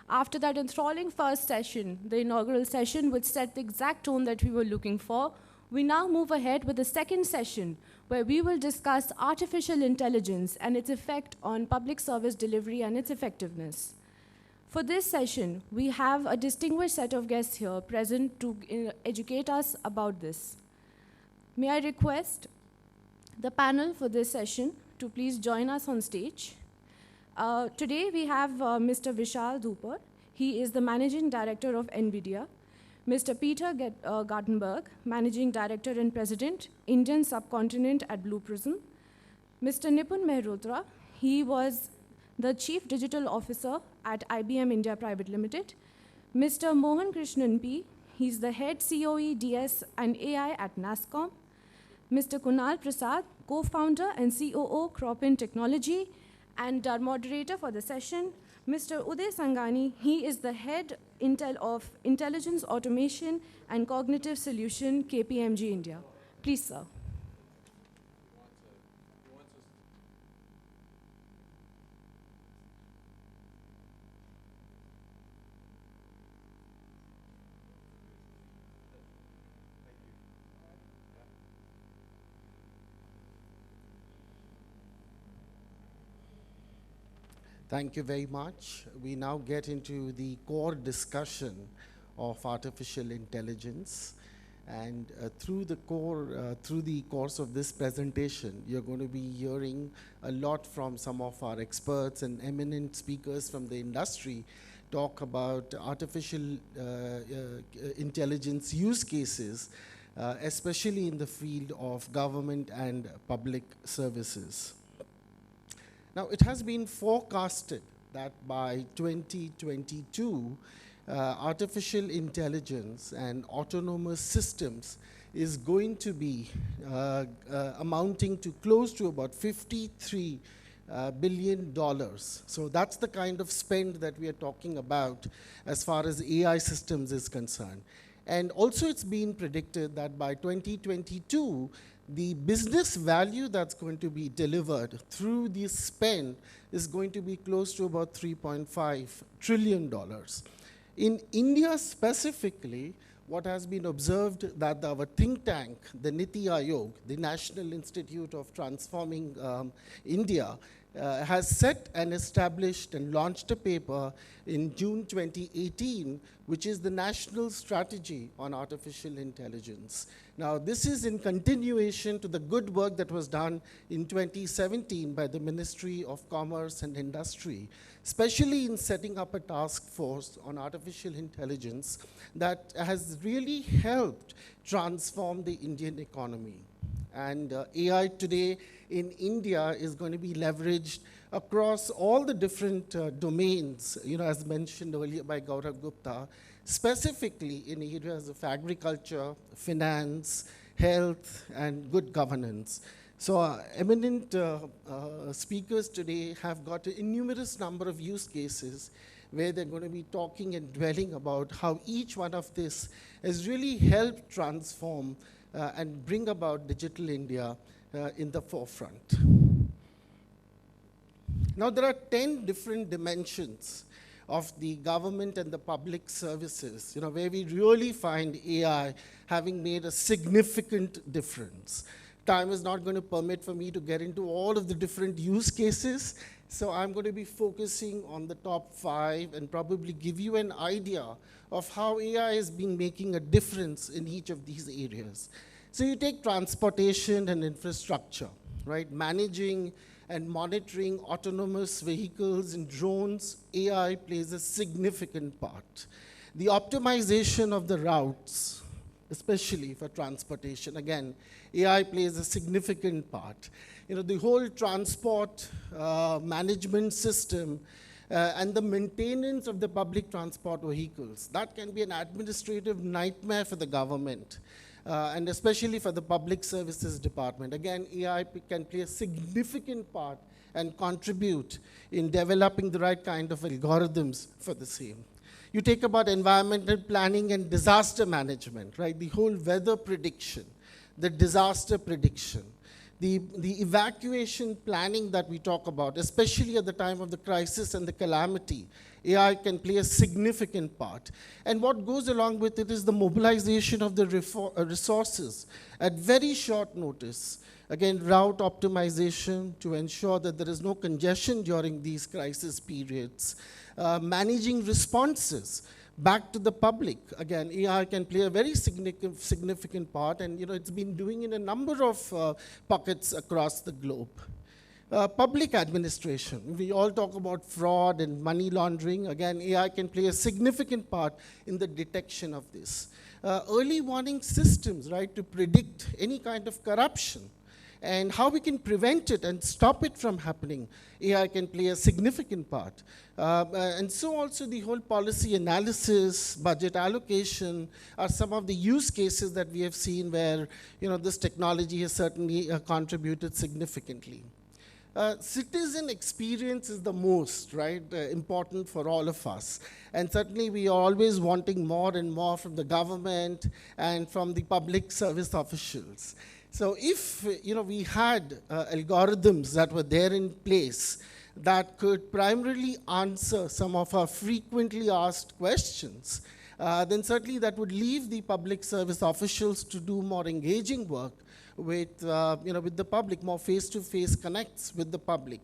After that enthralling first session, the inaugural session, which set the exact tone that we were looking for, we now move ahead with the second session, where we will discuss artificial intelligence and its effect on public service delivery and its effectiveness. For this session, we have a distinguished set of guests here present to educate us about this. May I request the panel for this session to please join us on stage. Today we have Mr. VISHAL DHUPAR. He is the Managing Director of NVIDIA. Mr. Peter Gartenberg, Managing Director and President, Indian Subcontinent at Blue Prism. Mr. NIPUN MEHROTRA, he was the Chief Digital Officer at IBM India Private Limited. Mr. MOHANAKRISHNAN P, he's the Head COE, DS and AI at NASSCOM. Mr. KUNAL PRASAD, Co-Founder and COO, Cropin Technology, and our moderator for the session, Mr. UDAY SANGHANI. He is the Head of Intelligence Automation and Cognitive Solution, KPMG India. Please, sir. Thank you very much. We now get into the core discussion of artificial intelligence. And through the course of this presentation, you're going to be hearing a lot from some of our experts and eminent speakers from the industry talk about artificial intelligence use cases, especially in the field of government and public services. Now, it has been forecasted that by 2022, artificial intelligence and autonomous systems is going to be amounting to close to about $53 billion. So that's the kind of spend that we are talking about as far as AI systems is concerned. And also it's been predicted that by 2022, the business value that's going to be delivered through this spend is going to be close to about $3.5 trillion. In India specifically, what has been observed that our think tank, the Niti Aayog, the National Institute of Transforming India, has set and established and launched a paper in June 2018, which is the National Strategy on Artificial Intelligence. Now, this is in continuation to the good work that was done in 2017 by the Ministry of Commerce and Industry, especially in setting up a task force on artificial intelligence that has really helped transform the Indian economy. And AI today in India is going to be leveraged across all the different domains, as mentioned earlier by Gaurav Gupta, specifically in areas of agriculture, finance, health, and good governance. So eminent speakers today have got a numerous number of use cases where they're going to be talking and dwelling about how each one of this has really helped transform and bring about digital India in the forefront. Now, there are 10 different dimensions of the government and the public services, where we really find AI having made a significant difference. Time is not going to permit for me to get into all of the different use cases, so I'm going to be focusing on the top 5 and probably give you an idea of how AI has been making a difference in each of these areas. So you take transportation and infrastructure, right? Managing and monitoring autonomous vehicles and drones, AI plays a significant part. The optimization of the routes, especially for transportation, again, AI plays a significant part. The whole transport management system and the maintenance of the public transport vehicles, that can be an administrative nightmare for the government. And especially for the public services department. Again, AI can play a significant part and contribute in developing the right kind of algorithms for the same. You take about environmental planning and disaster management, right? The whole weather prediction, the disaster prediction. the evacuation planning that we talk about, especially at the time of the crisis and the calamity, AI can play a significant part. And what goes along with it is the mobilization of the resources at very short notice. Again, route optimization to ensure that there is no congestion during these crisis periods. Managing responses back to the public. Again, AI can play a very significant part, and it's been doing in a number of pockets across the globe. Public administration. We all talk about fraud and money laundering. Again, AI can play a significant part in the detection of this. Early warning systems, right, to predict any kind of corruption and how we can prevent it and stop it from happening. AI can play a significant part. And so also the whole policy analysis, budget allocation are some of the use cases that we have seen where this technology has certainly contributed significantly. Citizen experience is the most, right, important for all of us. And certainly we are always wanting more and more from the government and from the public service officials. So if we had algorithms that were there in place that could primarily answer some of our frequently asked questions, then certainly that would leave the public service officials to do more engaging work with the public, more face-to-face connects with the public.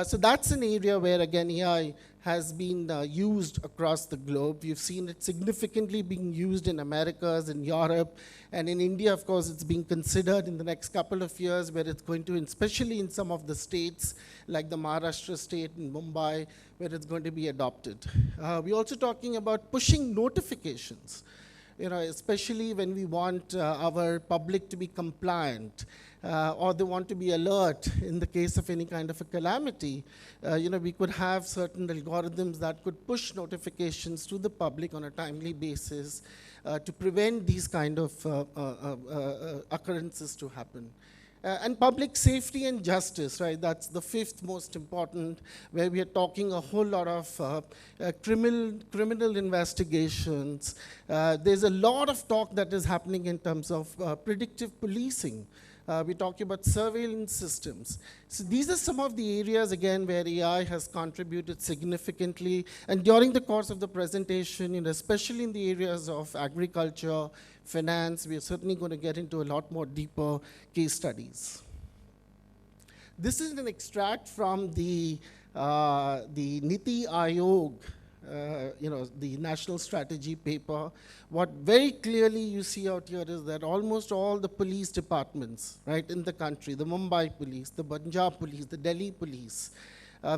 So that's an area where, again, AI has been used across the globe. You've seen it significantly being used in Americas, in Europe, and in India, of course, it's being considered in the next couple of years where it's going to, especially in some of the states, like the Maharashtra state in Mumbai, where it's going to be adopted. We're also talking about pushing notifications. Especially when we want our public to be compliant or they want to be alert in the case of any kind of a calamity, we could have certain algorithms that could push notifications to the public on a timely basis to prevent these kind of occurrences to happen. And public safety and justice, right? That's the fifth most important, where we are talking a whole lot of criminal investigations. There's a lot of talk that is happening in terms of predictive policing. We're talking about surveillance systems. So these are some of the areas, again, where AI has contributed significantly. And during the course of the presentation, especially in the areas of agriculture, finance, we are certainly going to get into a lot more deeper case studies. This is an extract from the Niti Aayog, the national strategy paper. What very clearly you see out here is that almost all the police departments, right, in the country, the Mumbai police, the Punjab police, the Delhi police,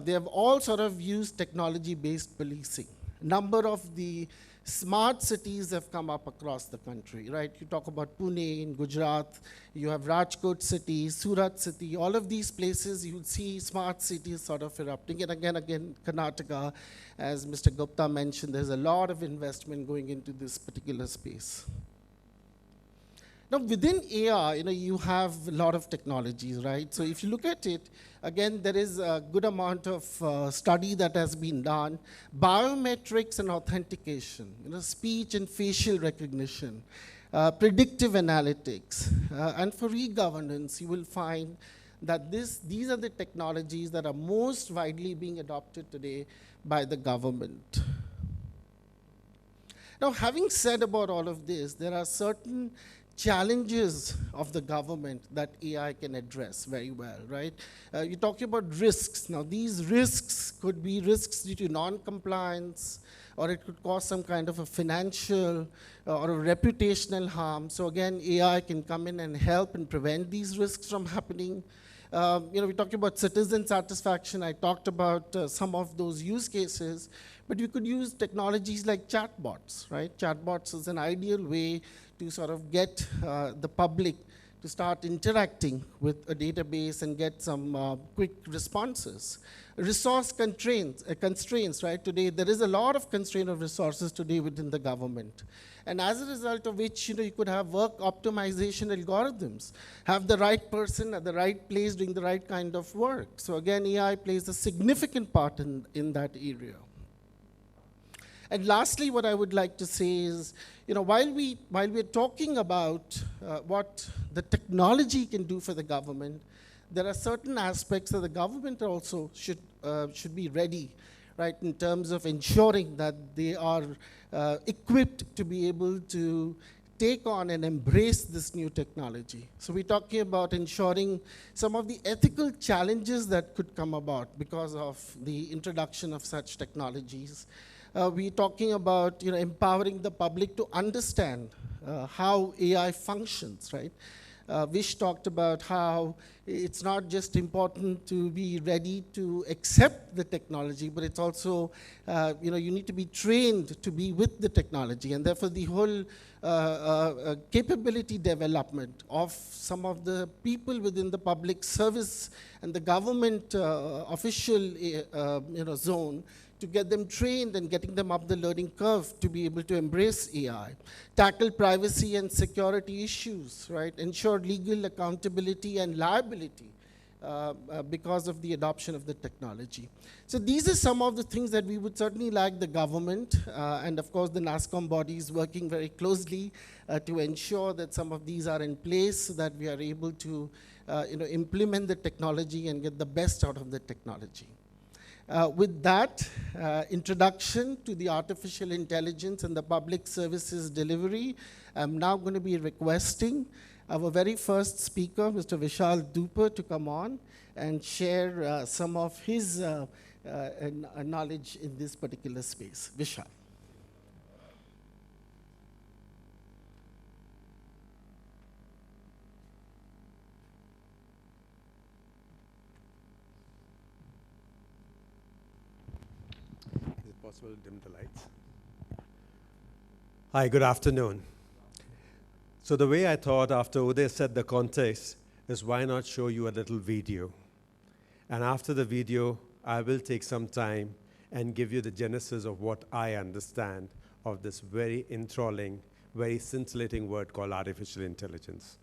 they have all sort of used technology-based policing. Number of the smart cities have come up across the country, right? You talk about Pune in Gujarat, you have Rajkot city, Surat city, all of these places you see smart cities sort of erupting. And again, Karnataka, as Mr. Gupta mentioned, there's a lot of investment going into this particular space. Now, within AI, you have a lot of technologies, right? So if you look at it, again, there is a good amount of study that has been done. Biometrics and authentication, speech and facial recognition, predictive analytics, and for e-governance, you will find that these are the technologies that are most widely being adopted today by the government. Now, having said about all of this, there are certain challenges of the government that AI can address very well, right? You're talking about risks. Now, these risks could be risks due to non-compliance, or it could cause some kind of a financial or a reputational harm. So again, AI can come in and help and prevent these risks from happening. We talked about citizen satisfaction. I talked about some of those use cases, but you could use technologies like chatbots, right? Chatbots is an ideal way to sort of get the public to start interacting with a database and get some quick responses. Resource constraints, right? Today, there is a lot of constraint of resources today within the government. And as a result of which, you could have work optimization algorithms, have the right person at the right place doing the right kind of work. So again, AI plays a significant part in that area. And lastly, what I would like to say is, while we're talking about what the technology can do for the government, there are certain aspects that the government also should be ready, right, in terms of ensuring that they are equipped to be able to take on and embrace this new technology. So we're talking about ensuring some of the ethical challenges that could come about because of the introduction of such technologies. We're talking about empowering the public to understand how AI functions, right? Vish talked about how it's not just important to be ready to accept the technology, but it's also, you need to be trained to be with the technology. And therefore, the whole capability development of some of the people within the public service and the government official zone, to get them trained and getting them up the learning curve to be able to embrace AI, tackle privacy and security issues, right? Ensure legal accountability and liability because of the adoption of the technology. So these are some of the things that we would certainly like the government and of course the NASSCOM bodies working very closely to ensure that some of these are in place so that we are able to implement the technology and get the best out of the technology. With that introduction to the artificial intelligence and the public services delivery, I'm now going to be requesting our very first speaker, Mr. VISHAL DHUPAR, to come on and share some of his knowledge in this particular space. VISHAL. Possible to dim the lights. Hi, good afternoon. So the way I thought after Uday set the context is why not show you a little video. And after the video, I will take some time and give you the genesis of what I understand of this very enthralling, very scintillating word called artificial intelligence.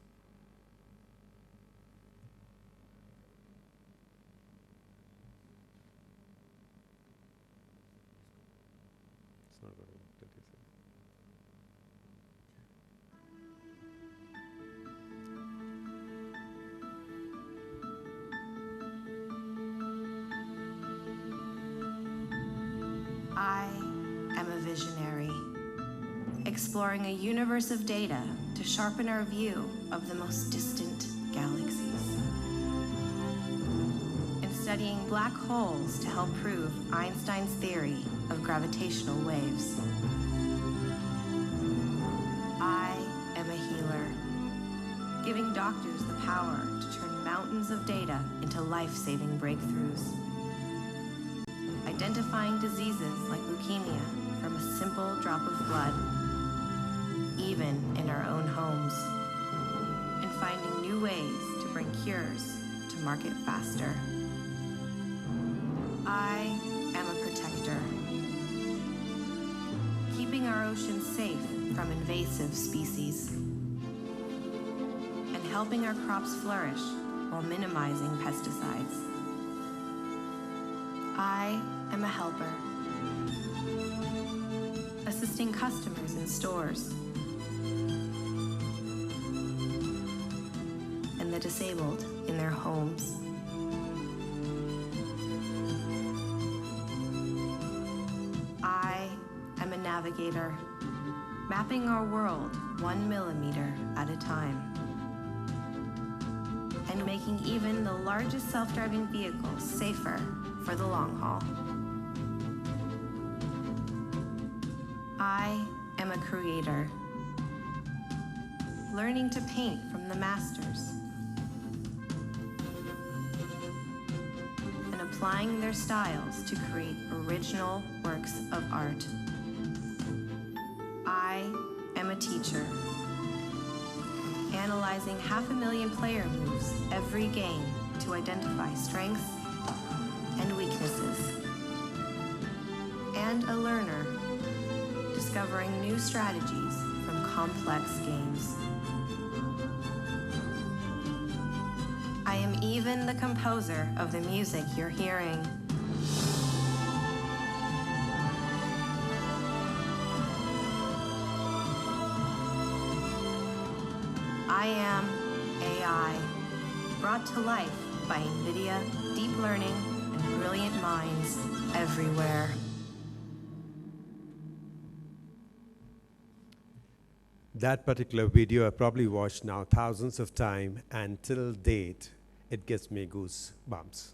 I am a visionary, exploring a universe of data to sharpen our view of the most distant galaxies, and studying black holes to help prove Einstein's theory of gravitational waves. I am a healer, giving doctors the power to turn mountains of data into life-saving breakthroughs, identifying diseases like leukemia from a simple drop of blood, even in our own homes, and finding new ways to bring cures to market faster. I am a protector, keeping our oceans safe from invasive species, and helping our crops flourish while minimizing pesticides. I am a helper, assisting customers in stores and the disabled in their homes. I am a navigator, mapping our world 1 millimeter at a time, and making even the largest self-driving vehicles safer for the long haul. I am a creator, learning to paint from the masters and applying their styles to create original works of art. I am a teacher, analyzing 500,000 player moves every game to identify strengths and weaknesses, and a learner, discovering new strategies from complex games. I am even the composer of the music you're hearing. I am AI, brought to life by NVIDIA, deep learning, and brilliant minds everywhere. That particular video I probably watched now thousands of times, and till date, it gives me goosebumps.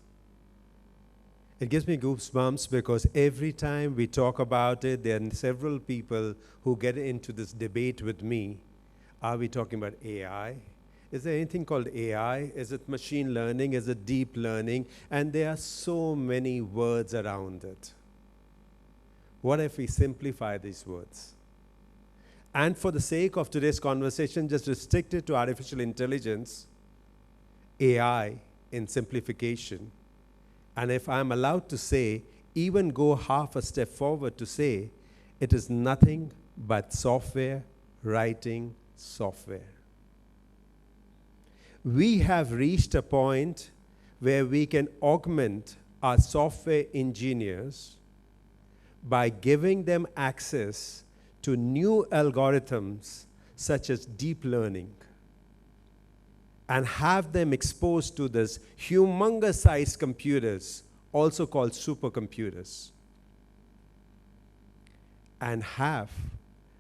It gives me goosebumps because every time we talk about it, there are several people who get into this debate with me. Are we talking about AI? Is there anything called AI? Is it machine learning? Is it deep learning? And there are so many words around it. What if we simplify these words? And for the sake of today's conversation, just restrict it to artificial intelligence, AI in simplification. And if I'm allowed to say, even go half a step forward to say, it is nothing but software writing software. We have reached a point where we can augment our software engineers by giving them access to new algorithms such as deep learning and have them exposed to this humongous sized computers, also called supercomputers, and have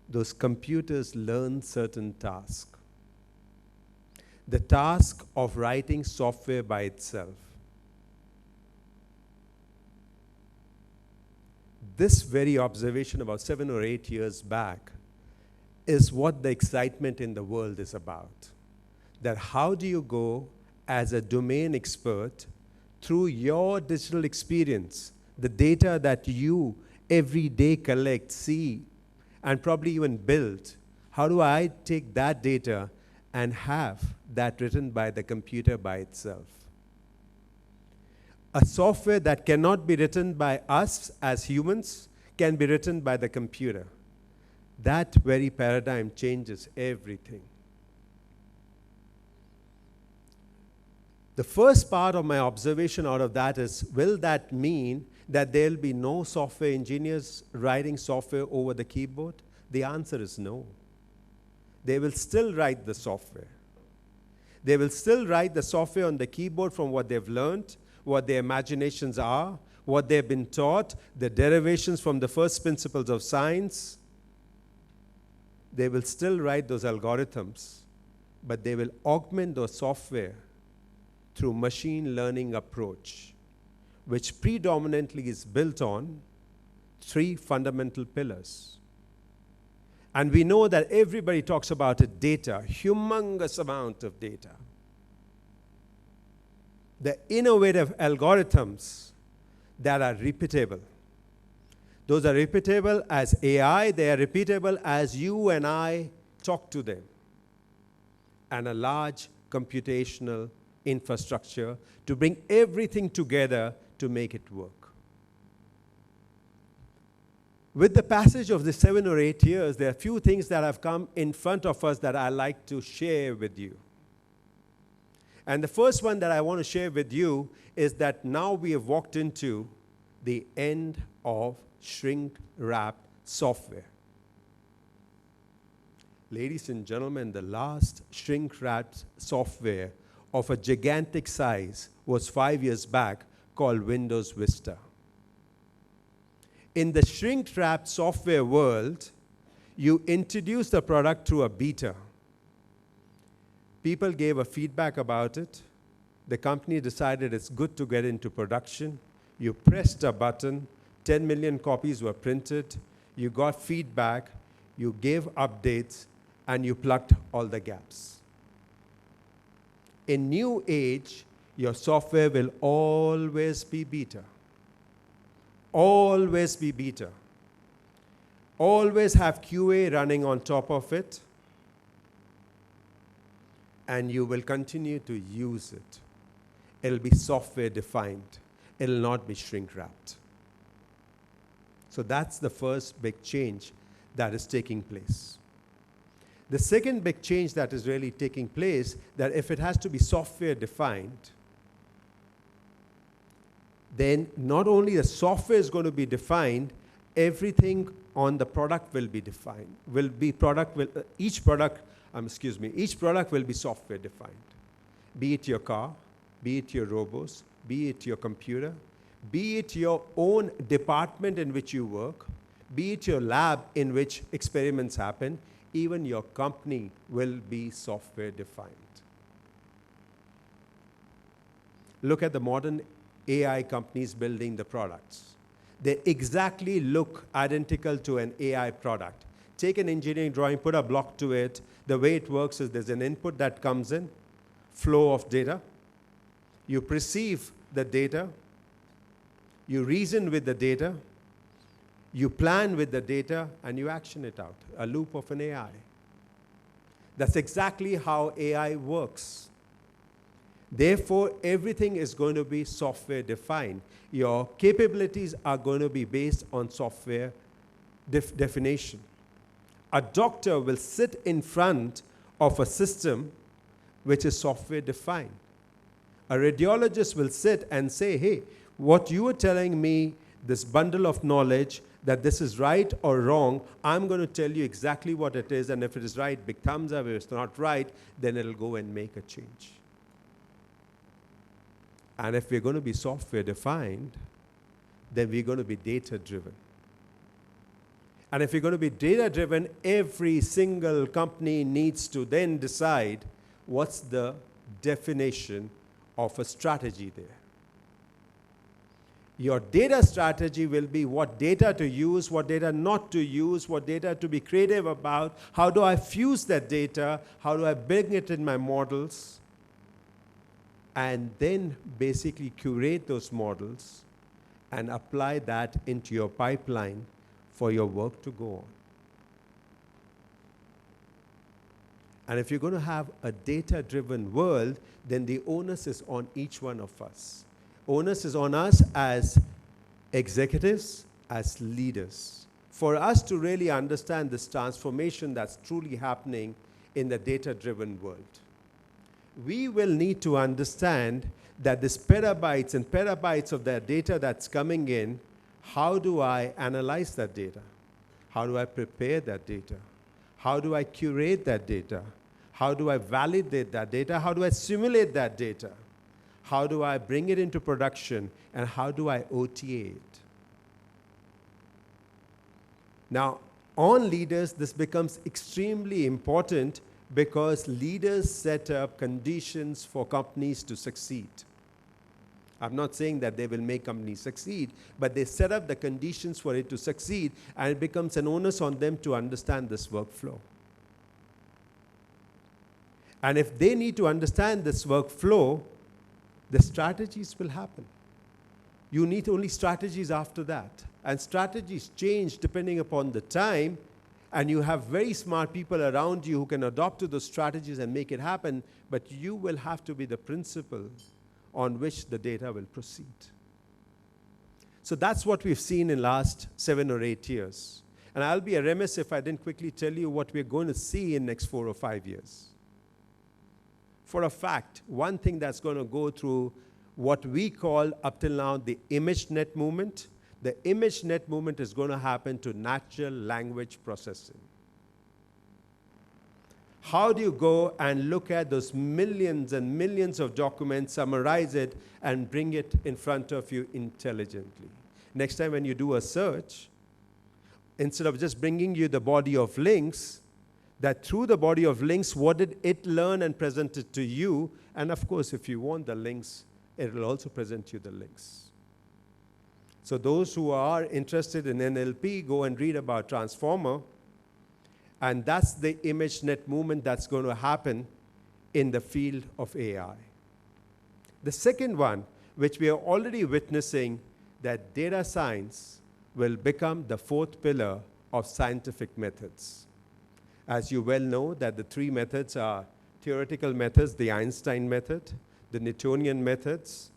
those computers learn certain tasks. The task of writing software by itself. This very observation about 7 or 8 years back is what the excitement in the world is about. That how do you go as a domain expert through your digital experience, the data that you every day collect, see, and probably even build, how do I take that data and have that written by the computer by itself? A software that cannot be written by us as humans can be written by the computer. That very paradigm changes everything. The first part of my observation out of that is, will that mean that there will be no software engineers writing software over the keyboard? The answer is no. They will still write the software. They will still write the software on the keyboard from what they've learned, what their imaginations are, what they've been taught, the derivations from the first principles of science. They will still write those algorithms, but they will augment those software through machine learning approach, which predominantly is built on 3 fundamental pillars. And we know that everybody talks about it, data, humongous amount of data. The innovative algorithms that are repeatable. Those are repeatable as AI, they are repeatable as you and I talk to them. And a large computational infrastructure to bring everything together to make it work. With the passage of the 7 or 8 years, there are a few things that have come in front of us that I like to share with you. And the first one that I want to share with you is that now we have walked into the end of shrink-wrapped software. Ladies and gentlemen, the last shrink-wrapped software of a gigantic size was 5 years back, called Windows Vista. In the shrink-wrapped software world, you introduce the product through a beta. People gave a feedback about it. The company decided it's good to get into production. You pressed a button, 10 million copies were printed, you got feedback, you gave updates, and you plugged all the gaps. In new age, your software will always be beta. Always be beta. Always have QA running on top of it, and you will continue to use it. It'll be software defined. It'll not be shrink wrapped. So that's the first big change that is taking place. The second big change that is really taking place, that if it has to be software defined, then not only the software is going to be defined, everything on the product will be defined. Each product will be software defined. Be it your car, be it your robots, be it your computer, be it your own department in which you work, be it your lab in which experiments happen, even your company will be software defined. Look at the modern AI companies building the products. They exactly look identical to an AI product. Take an engineering drawing, put a block to it. The way it works is there's an input that comes in, flow of data. You perceive the data. You reason with the data. You plan with the data, and you action it out. A loop of an AI. That's exactly how AI works. Therefore, everything is going to be software defined. Your capabilities are going to be based on software definition. A doctor will sit in front of a system which is software defined. A radiologist will sit and say, hey, what you are telling me, this bundle of knowledge, that this is right or wrong, I'm going to tell you exactly what it is, and if it is right, big thumbs up. If it's not right, then it'll go and make a change. And if we're going to be software defined, then we're going to be data driven. And if you're going to be data driven, every single company needs to then decide what's the definition of a strategy there. Your data strategy will be what data to use, what data not to use, what data to be creative about, how do I fuse that data, how do I bring it in my models, and then basically curate those models and apply that into your pipeline for your work to go on. And if you're going to have a data-driven world, then the onus is on each one of us. Onus is on us as executives, as leaders, for us to really understand this transformation that's truly happening in the data-driven world. We will need to understand that this petabytes and petabytes of that data that's coming in, how do I analyze that data? How do I prepare that data? How do I curate that data? How do I validate that data? How do I simulate that data? How do I bring it into production? And how do I OTA it? Now, on leaders, this becomes extremely important because leaders set up conditions for companies to succeed. I'm not saying that they will make companies succeed, but they set up the conditions for it to succeed, and it becomes an onus on them to understand this workflow. And if they need to understand this workflow, the strategies will happen. You need only strategies after that. And strategies change depending upon the time, and you have very smart people around you who can adopt to those strategies and make it happen, but you will have to be the principle on which the data will proceed. So that's what we've seen in the last 7 or 8 years. And I'll be remiss if I didn't quickly tell you what we're going to see in the next 4 or 5 years. For a fact, one thing that's going to go through what we call up till now the ImageNet movement. The ImageNet movement is going to happen to natural language processing. How do you go and look at those millions and millions of documents, summarize it, and bring it in front of you intelligently? Next time when you do a search, instead of just bringing you the body of links, that through the body of links, what did it learn and present it to you? And of course, if you want the links, it will also present you the links. So those who are interested in NLP, go and read about Transformer. And that's the ImageNet movement that's going to happen in the field of AI. The second one, which we are already witnessing, that data science will become the fourth pillar of scientific methods. As you well know, that the 3 methods are theoretical methods, the Einstein method, the Newtonian methods.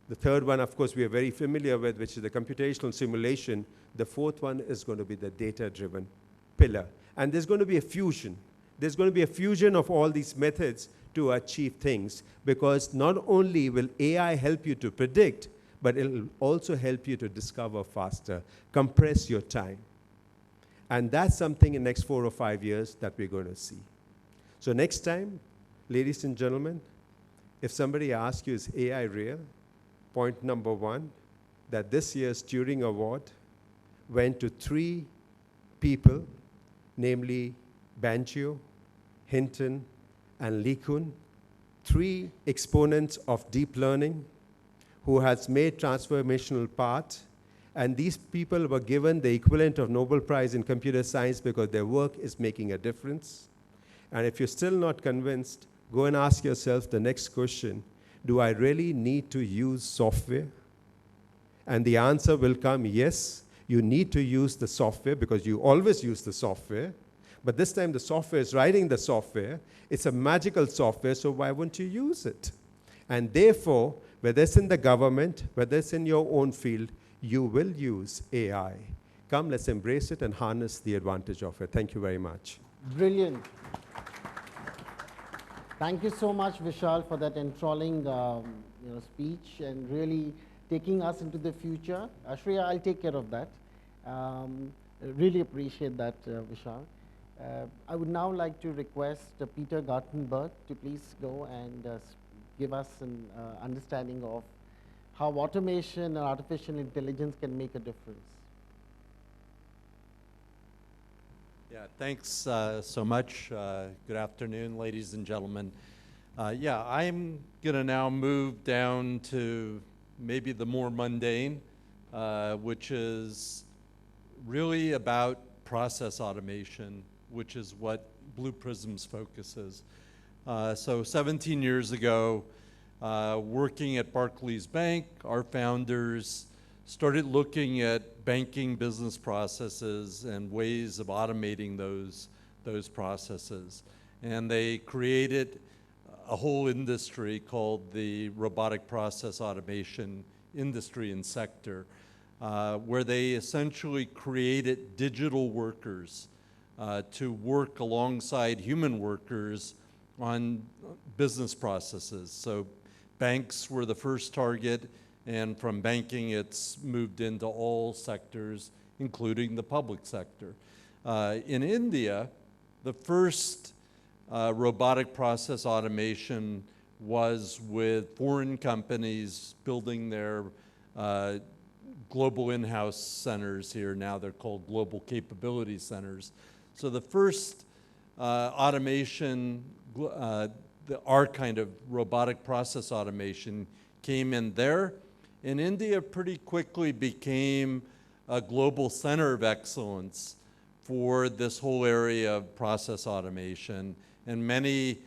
The third one, of course, we are very familiar with, which is the computational simulation. The fourth one is going to be the data-driven pillar. And there's going to be a fusion. There's going to be a fusion of all these methods to achieve things, because not only will AI help you to predict, but it'll also help you to discover faster, compress your time. And that's something in the next 4 or 5 years that we're going to see. So next time, ladies and gentlemen, if somebody asks you, is AI real? Point number 1, that this year's Turing Award went to 3 people, namely Banjo, Hinton, and NIPUN, 3 exponents of deep learning who has made transformational part. And these people were given the equivalent of Nobel Prize in computer science because their work is making a difference. And if you're still not convinced, go and ask yourself the next question: do I really need to use software? And the answer will come, yes, you need to use the software because you always use the software. But this time the software is writing the software. It's a magical software, so why wouldn't you use it? And therefore, whether it's in the government, whether it's in your own field, you will use AI. Come, let's embrace it and harness the advantage of it. Thank you very much. Brilliant. Thank you so much, Vishal, for that enthralling speech and really taking us into the future. Shreya, I'll take care of that. Really appreciate that, Vishal. I would now like to request Peter Gartenberg to please go and give us an understanding of how automation and artificial intelligence can make a difference. Yeah, thanks so much. Good afternoon, ladies and gentlemen. Yeah, I'm going to now move down to maybe the more mundane, which is really about process automation, which is what Blue Prism's focus is. So 17 years ago, working at Barclays Bank, our founders started looking at banking business processes and ways of automating those processes. And they created a whole industry called the robotic process automation industry and sector, where they essentially created digital workers to work alongside human workers on business processes. So banks were the first target, and from banking it's moved into all sectors, including the public sector. In India, the first robotic process automation was with foreign companies building their global in-house centers here. Now they're called global capability centers. So the first automation, our kind of robotic process automation came in there. And India pretty quickly became a global center of excellence for this whole area of process automation. And many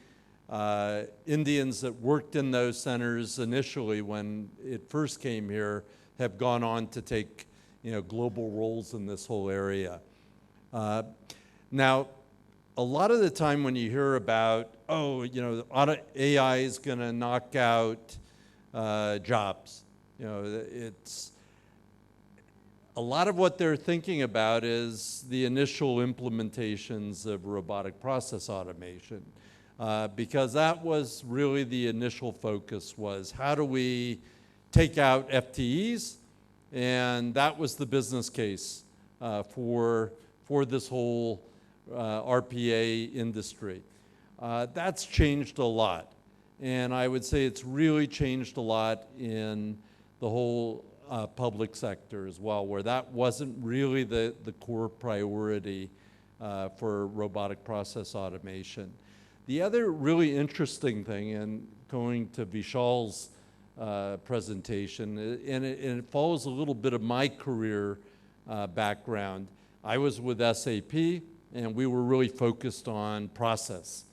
Indians that worked in those centers initially when it first came here have gone on to take global roles in this whole area. Now, a lot of the time when you hear about, AI is going to knock out jobs, it's a lot of what they're thinking about is the initial implementations of robotic process automation, because that was really the initial focus, was how do we take out FTEs, and that was the business case for this whole RPA industry. That's changed a lot, and I would say it's really changed a lot in the whole public sector as well, where that wasn't really the core priority for robotic process automation. The other really interesting thing, and going to Vishal's presentation, and it follows a little bit of my career background. I was with SAP, and we were really focused on process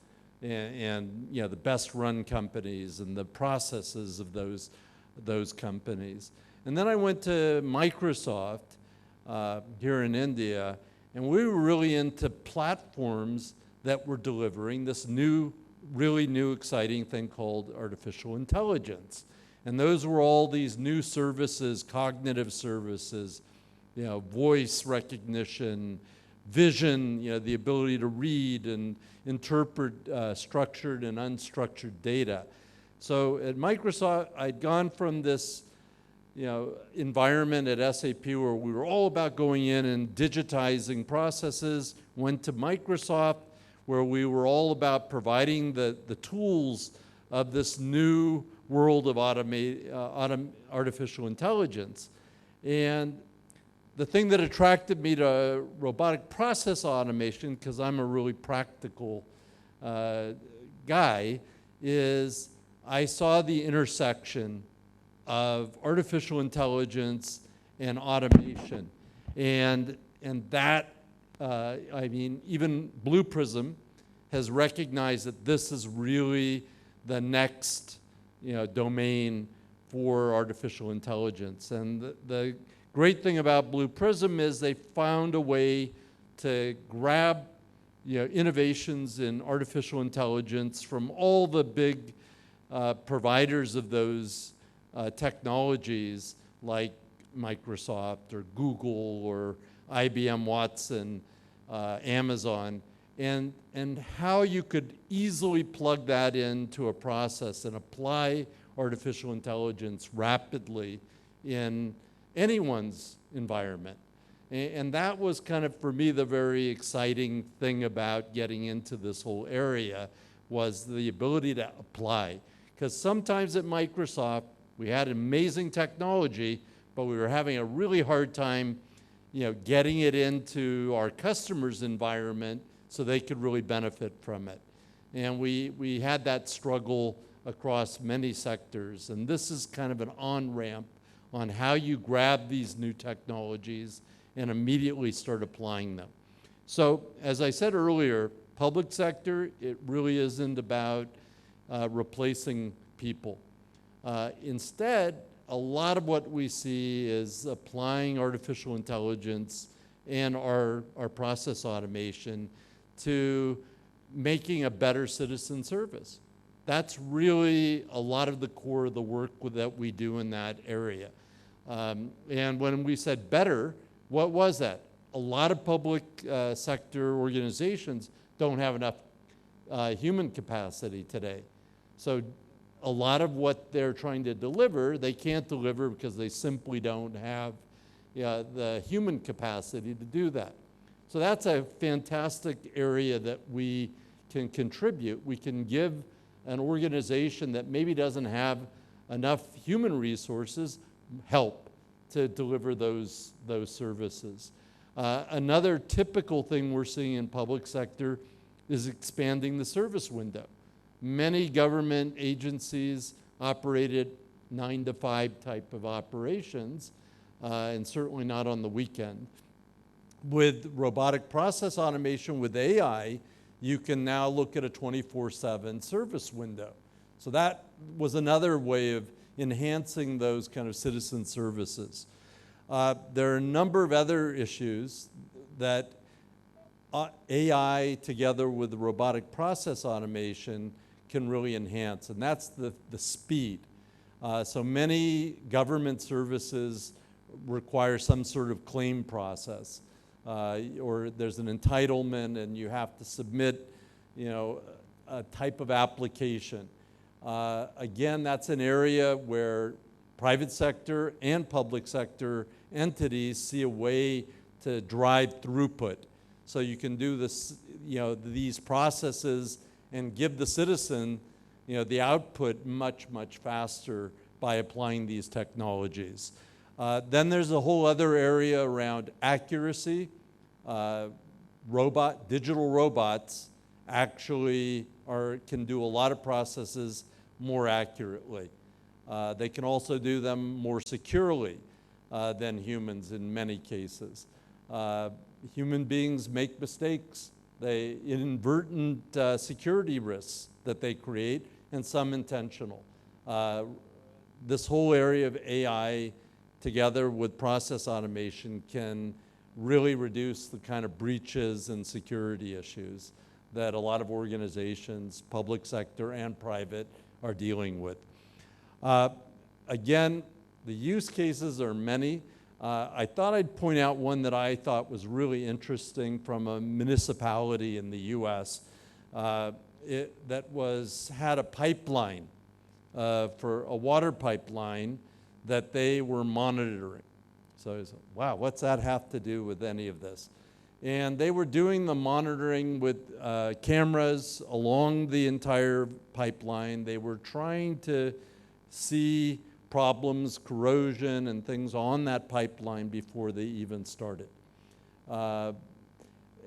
and the best run companies and the processes of those companies. And then I went to Microsoft here in India, and we were really into platforms that were delivering this really new, exciting thing called artificial intelligence. And those were all these new services, cognitive services, voice recognition, vision, the ability to read and interpret structured and unstructured data. So at Microsoft, I'd gone from this environment at SAP where we were all about going in and digitizing processes, went to Microsoft where we were all about providing the tools of this new world of artificial intelligence. And the thing that attracted me to robotic process automation, because I'm a really practical guy, is I saw the intersection of artificial intelligence and automation. And that, I mean, even Blue Prism has recognized that this is really the next domain for artificial intelligence. And the great thing about Blue Prism is they found a way to grab innovations in artificial intelligence from all the big providers of those technologies like Microsoft or Google or IBM Watson, Amazon, and how you could easily plug that into a process and apply artificial intelligence rapidly in anyone's environment. And that was kind of, for me, the very exciting thing about getting into this whole area was the ability to apply. Because sometimes at Microsoft, we had amazing technology, but we were having a really hard time getting it into our customers' environment so they could really benefit from it. And we had that struggle across many sectors. And this is kind of an on-ramp on how you grab these new technologies and immediately start applying them. So, as I said earlier, public sector, it really isn't about replacing people. Instead, a lot of what we see is applying artificial intelligence and our process automation to making a better citizen service. That's really a lot of the core of the work that we do in that area. And when we said better, what was that? A lot of public sector organizations don't have enough human capacity today. So a lot of what they're trying to deliver, they can't deliver because they simply don't have the human capacity to do that. So that's a fantastic area that we can contribute. We can give an organization that maybe doesn't have enough human resources help to deliver those services. Another typical thing we're seeing in public sector is expanding the service window. Many government agencies operated 9 to 5 type of operations, and certainly not on the weekend. With robotic process automation, with AI, you can now look at a 24/7 service window. So that was another way of enhancing those kind of citizen services. There are a number of other issues that AI together with the robotic process automation can really enhance, and that's the speed. So many government services require some sort of claim process, or there's an entitlement and you have to submit a type of application. Again, that's an area where private sector and public sector entities see a way to drive throughput. So you can do this, these processes and give the citizen, the output much, much faster by applying these technologies. Then there's a whole other area around accuracy. Digital robots actually can do a lot of processes more accurately. They can also do them more securely than humans in many cases. Human beings make mistakes. They inadvertent security risks that they create, and some intentional. This whole area of AI together with process automation can really reduce the kind of breaches and security issues that a lot of organizations, public sector and private, are dealing with. Again, the use cases are many. I thought I'd point out one that I thought was really interesting from a municipality in the US that had a pipeline for a water pipeline that they were monitoring. So I was like, wow, what's that have to do with any of this? And they were doing the monitoring with cameras along the entire pipeline. They were trying to see problems, corrosion, and things on that pipeline before they even started.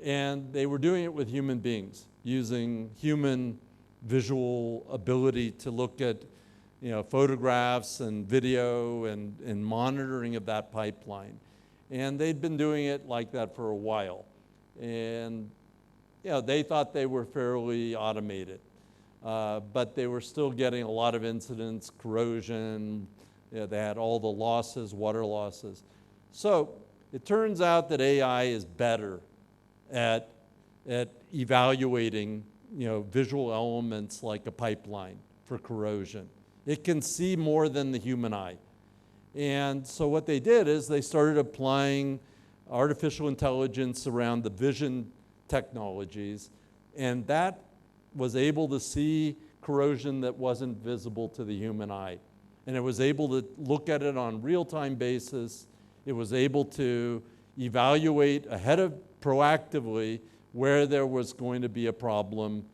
And they were doing it with human beings, using human visual ability to look at photographs and video and monitoring of that pipeline. And they'd been doing it like that for a while. And they thought they were fairly automated. But they were still getting a lot of incidents, corrosion. They had all the losses, water losses. So it turns out that AI is better at evaluating visual elements like a pipeline for corrosion. It can see more than the human eye. And so what they did is they started applying artificial intelligence around the vision technologies, and that was able to see corrosion that wasn't visible to the human eye. And it was able to look at it on a real-time basis. It was able to evaluate ahead of proactively where there was going to be a problem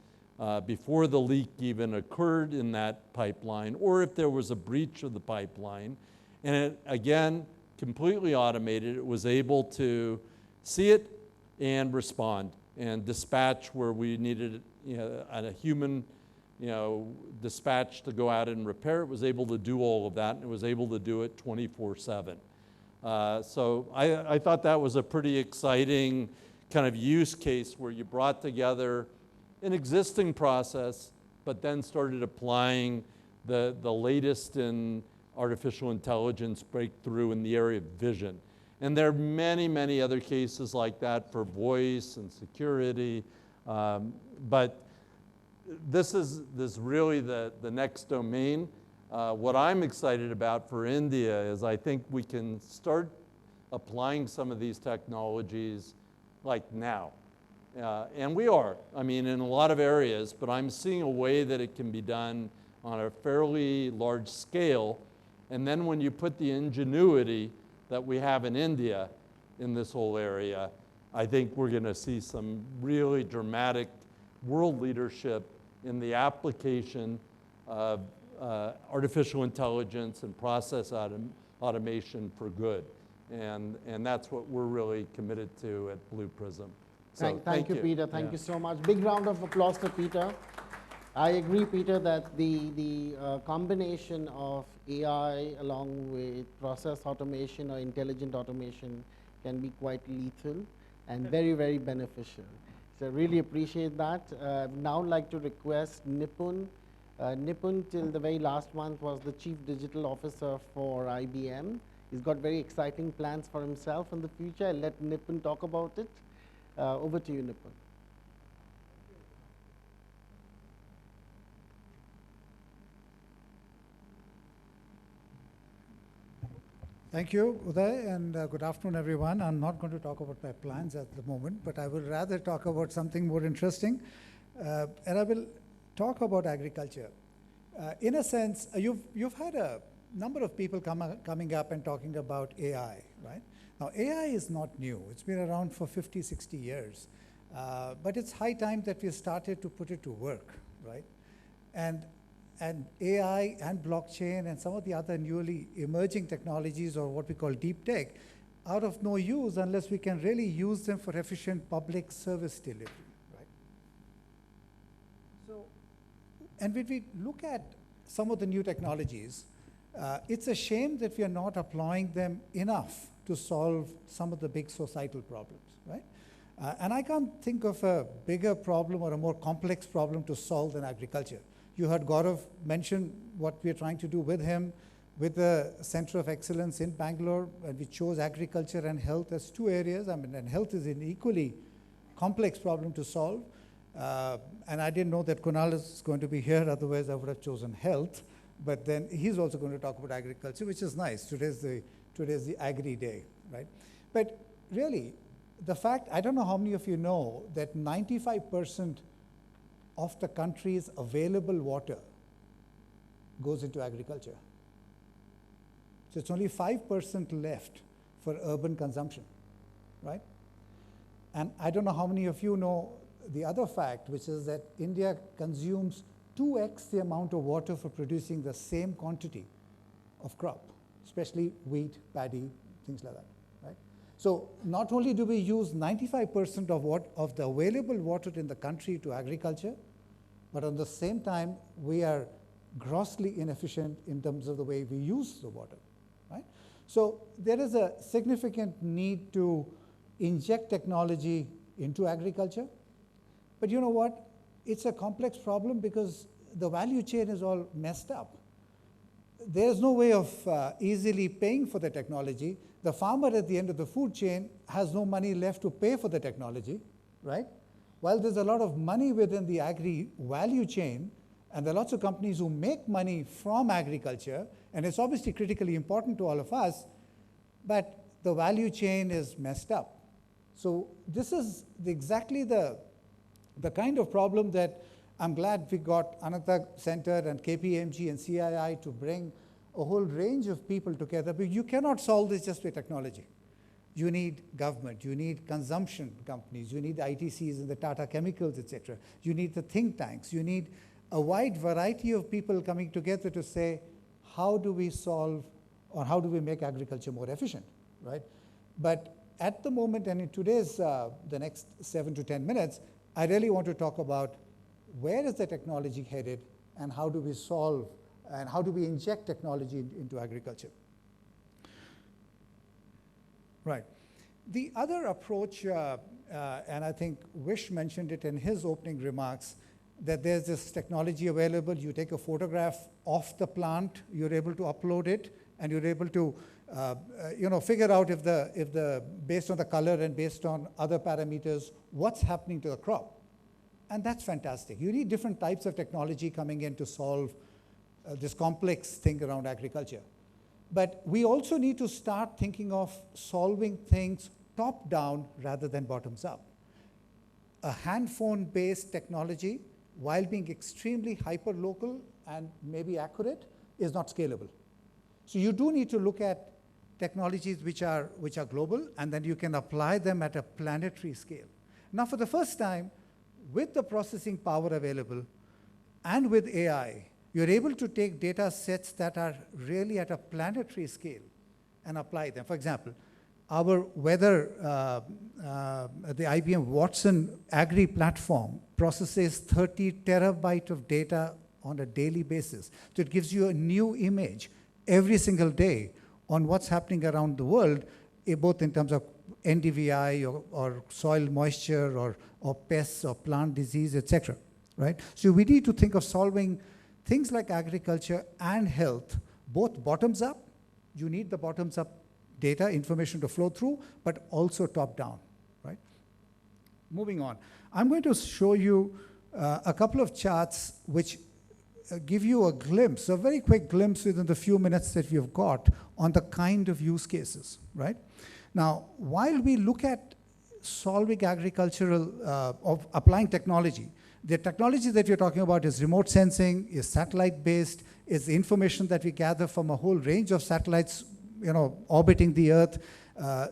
before the leak even occurred in that pipeline, or if there was a breach of the pipeline. And it, again, completely automated. It was able to see it and respond and dispatch where we needed a human dispatch to go out and repair. It was able to do all of that, and it was able to do it 24/7. So I thought that was a pretty exciting kind of use case where you brought together an existing process, but then started applying the latest in artificial intelligence breakthrough in the area of vision. And there are many, many other cases like that for voice and security. But this is really the next domain. What I'm excited about for India is I think we can start applying some of these technologies like now. And we are, in a lot of areas, but I'm seeing a way that it can be done on a fairly large scale. And then when you put the ingenuity that we have in India in this whole area, I think we're going to see some really dramatic world leadership in the application of artificial intelligence and process automation for good. And that's what we're really committed to at Blue Prism. So thank you, Peter. Thank you so much. Big round of applause to Peter. I agree, Peter, that the combination of AI along with process automation or intelligent automation can be quite lethal and very, very beneficial. So I really appreciate that. Now I'd like to request NIPUN. NIPUN, till the very last month, was the Chief Digital Officer for IBM. He's got very exciting plans for himself in the future. I'll let NIPUN talk about it. Over to you, NIPUN. Thank you, Uday, and good afternoon, everyone. I'm not going to talk about my plans at the moment, but I will rather talk about something more interesting, and I will talk about agriculture. In a sense, you've had a number of people coming up and talking about AI, right? Now, AI is not new. It's been around for 50, 60 years, but it's high time that we started to put it to work, right? And AI and blockchain and some of the other newly emerging technologies, or what we call deep tech, out of no use unless we can really use them for efficient public service delivery, right? So, and when we look at some of the new technologies, it's a shame that we are not applying them enough to solve some of the big societal problems, right? And I can't think of a bigger problem or a more complex problem to solve than agriculture. You heard Gaurav mention what we are trying to do with him, with the Center of Excellence in Bangalore, and we chose agriculture and health as two areas. And health is an equally complex problem to solve. And I didn't know that Kunal is going to be here, otherwise I would have chosen health. But then he's also going to talk about agriculture, which is nice. Today's the Agri Day, right? But really, the fact, I don't know how many of you know that 95% of the country's available water goes into agriculture. So it's only 5% left for urban consumption, right? And I don't know how many of you know the other fact, which is that India consumes 2x the amount of water for producing the same quantity of crop, especially wheat, paddy, things like that, right? So not only do we use 95% of the available water in the country to agriculture, but at the same time, we are grossly inefficient in terms of the way we use the water, right? So there is a significant need to inject technology into agriculture. But you know what? It's a complex problem because the value chain is all messed up. There's no way of easily paying for the technology. The farmer at the end of the food chain has no money left to pay for the technology, right? While there's a lot of money within the agri value chain, and there are lots of companies who make money from agriculture, and it's obviously critically important to all of us, but the value chain is messed up. So this is exactly the kind of problem that I'm glad we got Ananta Center and KPMG and CII to bring a whole range of people together. But you cannot solve this just with technology. You need government, you need consumption companies, you need the ITCs and the Tata Chemicals, etc. You need the think tanks, you need a wide variety of people coming together to say, how do we solve or how do we make agriculture more efficient, right? But at the moment, and in today's, the next 7 to 10 minutes, I really want to talk about where is the technology headed and how do we solve and how do we inject technology into agriculture. Right. The other approach, and I think Vish mentioned it in his opening remarks, that there's this technology available. You take a photograph of the plant, you're able to upload it, and you're able to figure out if based on the color and based on other parameters, what's happening to the crop. And that's fantastic. You need different types of technology coming in to solve this complex thing around agriculture. But we also need to start thinking of solving things top down rather than bottoms up. A hand phone-based technology, while being extremely hyper-local and maybe accurate, is not scalable. So you do need to look at technologies which are global, and then you can apply them at a planetary scale. Now, for the first time, with the processing power available and with AI, you're able to take data sets that are really at a planetary scale and apply them. For example, our weather, the IBM Watson Agri platform processes 30 terabytes of data on a daily basis. So it gives you a new image every single day on what's happening around the world, both in terms of NDVI or soil moisture or pests or plant disease, etc. Right? So we need to think of solving things like agriculture and health, both bottoms up. You need the bottoms up data, information to flow through, but also top down, right? Moving on. I'm going to show you a couple of charts which give you a glimpse, a very quick glimpse within the few minutes that we've got on the kind of use cases, right? Now, while we look at solving agricultural, of applying technology, the technology that we're talking about is remote sensing, is satellite-based, is the information that we gather from a whole range of satellites, orbiting the Earth.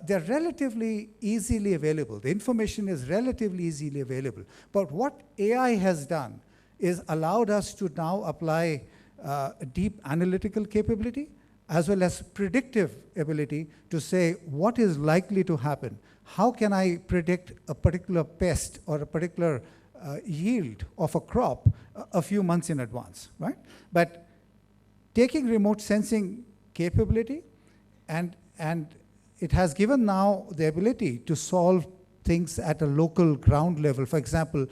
They're relatively easily available. The information is relatively easily available. But what AI has done is allowed us to now apply a deep analytical capability as well as predictive ability to say what is likely to happen. How can I predict a particular pest or a particular yield of a crop a few months in advance, right? But taking remote sensing capability and it has given now the ability to solve things at a local ground level. For example,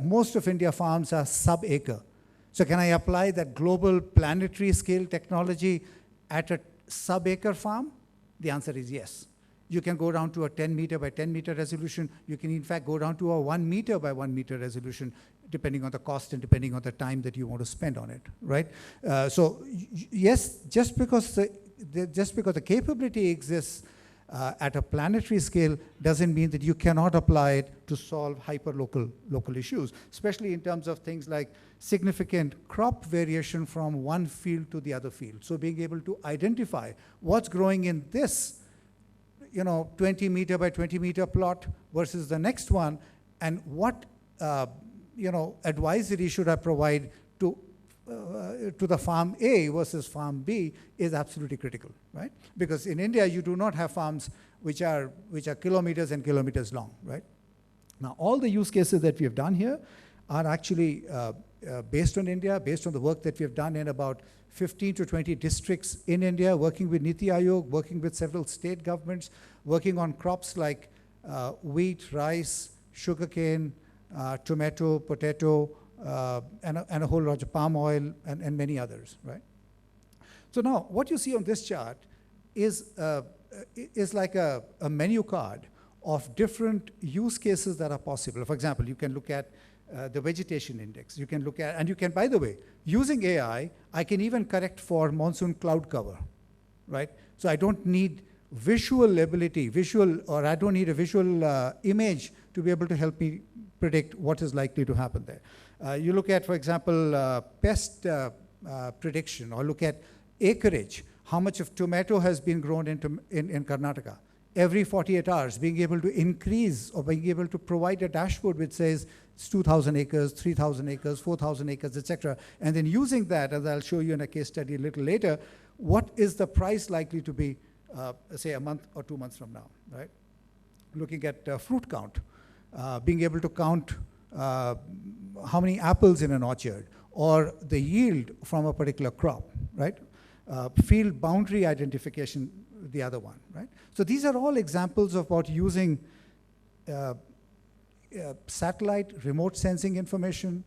most of India farms are sub-acre. So can I apply that global planetary scale technology at a sub-acre farm? The answer is yes. You can go down to a 10 meter by 10 meter resolution. You can in fact go down to a 1 meter by 1 meter resolution, depending on the cost and depending on the time that you want to spend on it, right? So yes, just because the capability exists, at a planetary scale doesn't mean that you cannot apply it to solve local issues, especially in terms of things like significant crop variation from one field to the other field. So being able to identify what's growing in this 20 meter by 20 meter plot versus the next one, and what advisory should I provide to the farm A versus farm B is absolutely critical, right? Because in India, you do not have farms which are kilometers and kilometers long, right? Now, all the use cases that we have done here are actually based on India, based on the work that we have done in about 15 to 20 districts in India, working with Niti Aayog, working with several state governments, working on crops like wheat, rice, sugarcane, tomato, potato, and a whole lot of palm oil and many others, right? So now, what you see on this chart is like a menu card of different use cases that are possible. For example, you can look at the vegetation index. You can look at, and you can, by the way, using AI, I can even correct for monsoon cloud cover, right? So I don't need or I don't need a visual image to be able to help me predict what is likely to happen there. You look at, for example, pest prediction, or look at acreage, how much of tomato has been grown in Karnataka. Every 48 hours, being able to increase or being able to provide a dashboard which says it's 2,000 acres, 3,000 acres, 4,000 acres, etc. And then using that, as I'll show you in a case study a little later, what is the price likely to be, say, a month or 2 months from now, right? Looking at fruit count, being able to count how many apples in an orchard, or the yield from a particular crop, right? Field boundary identification, the other one, right? So these are all examples of what using satellite remote sensing information,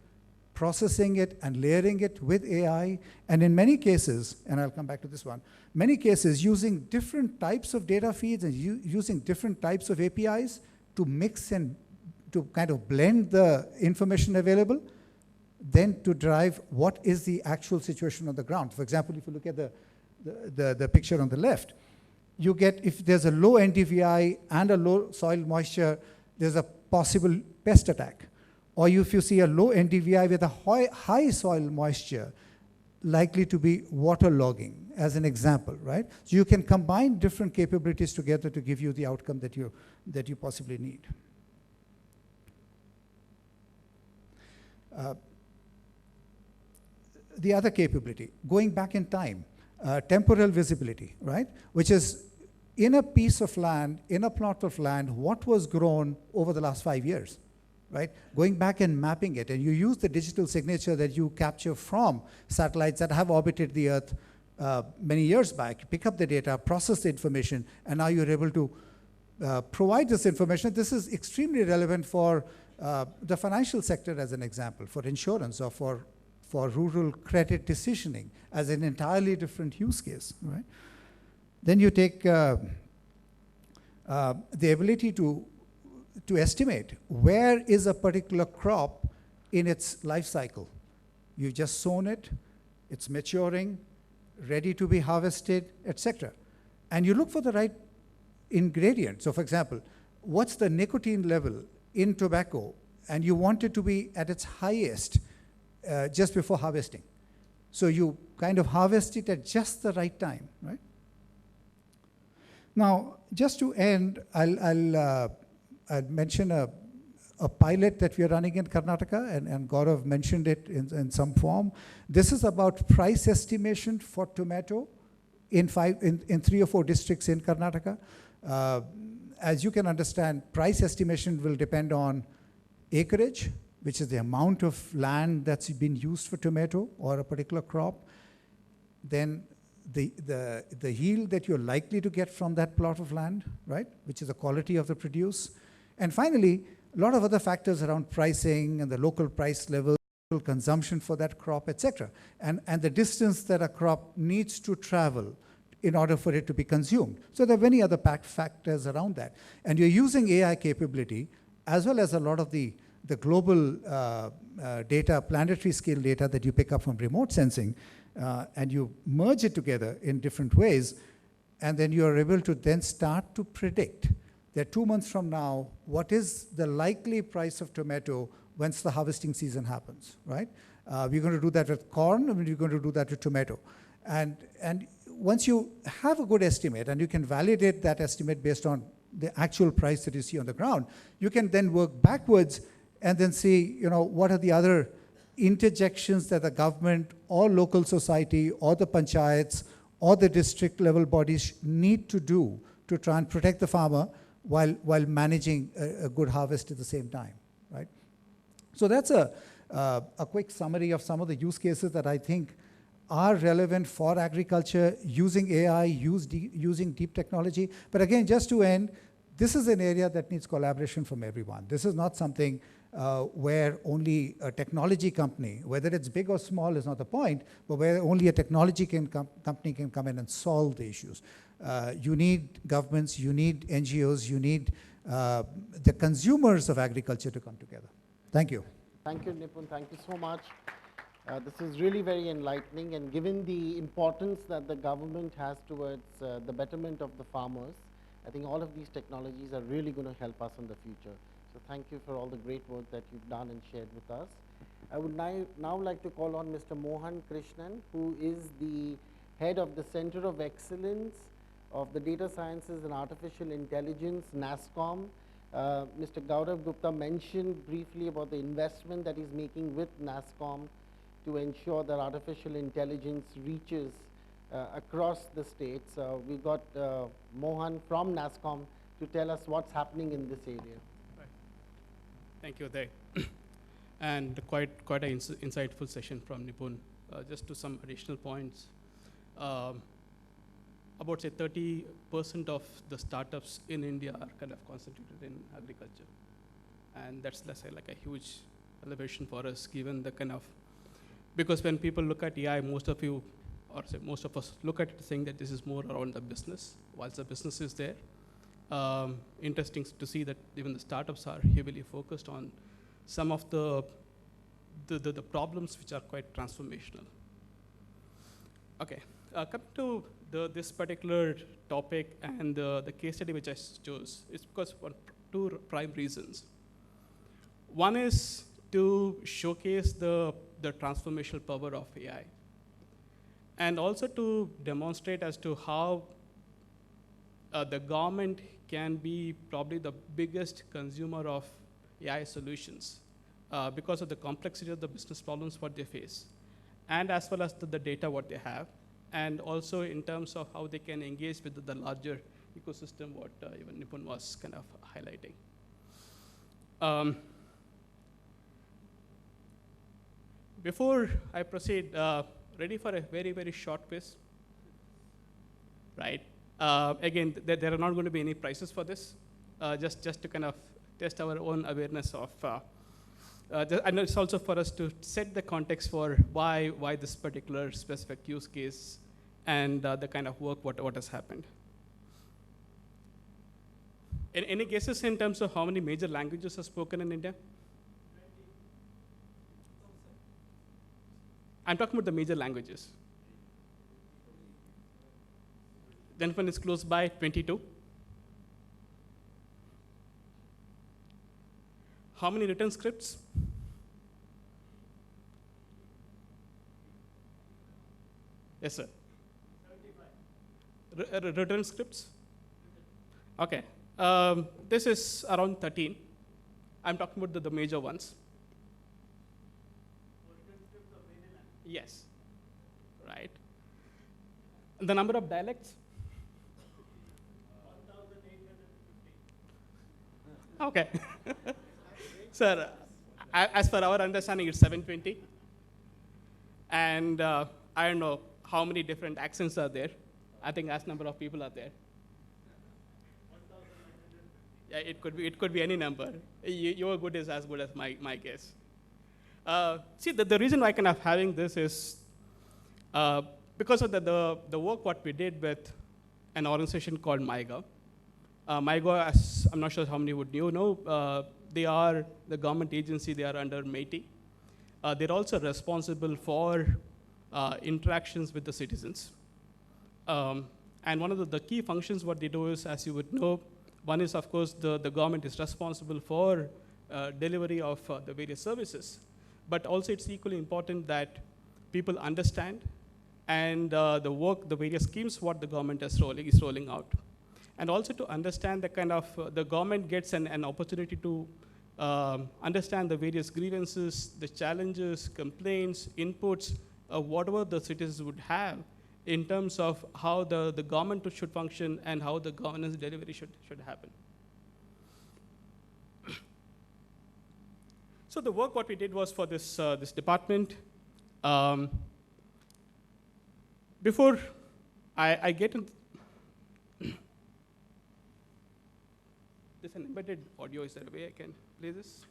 processing it and layering it with AI, and in many cases, and I'll come back to this one, many cases using different types of data feeds and using different types of APIs to mix and to kind of blend the information available, then to drive what is the actual situation on the ground. For example, if you look at the picture on the left, you get, if there's a low NDVI and a low soil moisture, there's a possible pest attack. Or if you see a low NDVI with a high soil moisture, likely to be waterlogging, as an example, right? So you can combine different capabilities together to give you the outcome that you possibly need. The other capability, going back in time, temporal visibility, right? Which is in a piece of land, in a plot of land, what was grown over the last 5 years, right? Going back and mapping it, and you use the digital signature that you capture from satellites that have orbited the Earth many years back, pick up the data, process the information, and now you're able to provide this information. This is extremely relevant for the financial sector, as an example, for insurance or for rural credit decisioning as an entirely different use case, right? Then you take the ability to estimate where is a particular crop in its life cycle. You've just sown it, it's maturing, ready to be harvested, etc. And you look for the right ingredient. So for example, what's the nicotine level in tobacco, and you want it to be at its highest just before harvesting. So you kind of harvest it at just the right time, right? Now, just to end, I'll mention a pilot that we are running in Karnataka, and Gaurav mentioned it in some form. This is about price estimation for tomato in 3 or 4 districts in Karnataka. As you can understand, price estimation will depend on acreage, which is the amount of land that's been used for tomato or a particular crop, then the yield that you're likely to get from that plot of land, right, which is the quality of the produce. And finally, a lot of other factors around pricing and the local price level, consumption for that crop, etc. And the distance that a crop needs to travel in order for it to be consumed. So there are many other factors around that. And you're using AI capability, as well as a lot of the global data, planetary scale data that you pick up from remote sensing, and you merge it together in different ways and then you are able to then start to predict that 2 months from now, what is the likely price of tomato once the harvesting season happens, right? We're going to do that with corn, and we're going to do that with tomato. And once you have a good estimate, and you can validate that estimate based on the actual price that you see on the ground, you can then work backwards and then see, what are the other interjections that the government or local society or the panchayats or the district level bodies need to do to try and protect the farmer while managing a good harvest at the same time, right? So that's a quick summary of some of the use cases that I think are relevant for agriculture using AI, using deep technology. But again, just to end, this is an area that needs collaboration from everyone. This is not something where only a technology company, whether it's big or small is not the point, but where only a technology company can come in and solve the issues. You need governments, you need NGOs, you need the consumers of agriculture to come together. Thank you. Thank you, Nipun. Thank you so much. This is really very enlightening, and given the importance that the government has towards the betterment of the farmers, I think all of these technologies are really going to help us in the future. So thank you for all the great work that you've done and shared with us. I would now like to call on Mr. Mohanakrishnnan, who is the head of the Center of Excellence of the Data Sciences and Artificial Intelligence, NASSCOM. Mr. Gaurav Gupta mentioned briefly about the investment that he's making with NASSCOM to ensure that artificial intelligence reaches across the states. We got Mohan from NASSCOM to tell us what's happening in this area. Right. Thank you, Uday. And quite an insightful session from Nipun. Just to some additional points. About say 30% of the startups in India are kind of concentrated in agriculture. And that's, let's say, like a huge elevation for us, given the kind of, because when people look at AI, most of you, or say most of us, look at it saying that this is more around the business. Whilst the business is there, interesting to see that even the startups are heavily focused on some of the problems which are quite transformational. Okay, coming to this particular topic and the case study which I chose, it's because for two prime reasons. One is to showcase the transformational power of AI, and also to demonstrate as to how the government can be probably the biggest consumer of AI solutions because of the complexity of the business problems what they face, and as well as the data what they have, and also in terms of how they can engage with the larger ecosystem what even Nipun was kind of highlighting. Before I proceed, ready for a very, very short quiz? Right. Again, there are not going to be any prizes for this, just to kind of test our own awareness of, and it's also for us to set the context for why this particular specific use case and the kind of work what has happened. Any guesses in terms of how many major languages are spoken in India? I'm talking about the major languages. Then when it's close by, 22. How many written scripts? Yes, sir. 75. Written scripts? Okay. This is around 13. I'm talking about the major ones. Yes, right. And the number of dialects? 1,850. Okay. Sir, as per our understanding, it's 720. And I don't know how many different accents are there. I think as number of people are there. 1,950. Yeah, it could be any number. Your good is as good as my guess. See, the reason why kind of having this is because of the work what we did with an organization called MyGov. MyGov, as I'm not sure how many would know, they are the government agency, they are under MeitY. They're also responsible for interactions with the citizens. And one of the key functions what they do is, as you would know, one is, of course, the government is responsible for delivery of the various services. But also it's equally important that people understand and the various schemes what the government is rolling out. And also to understand the kind of, the government gets an opportunity to understand the various grievances, the challenges, complaints, inputs, whatever the citizens would have in terms of how the government should function and how the governance delivery should happen. So the work what we did was for this department. Before I get into, there's an embedded audio, is there a way I can play this?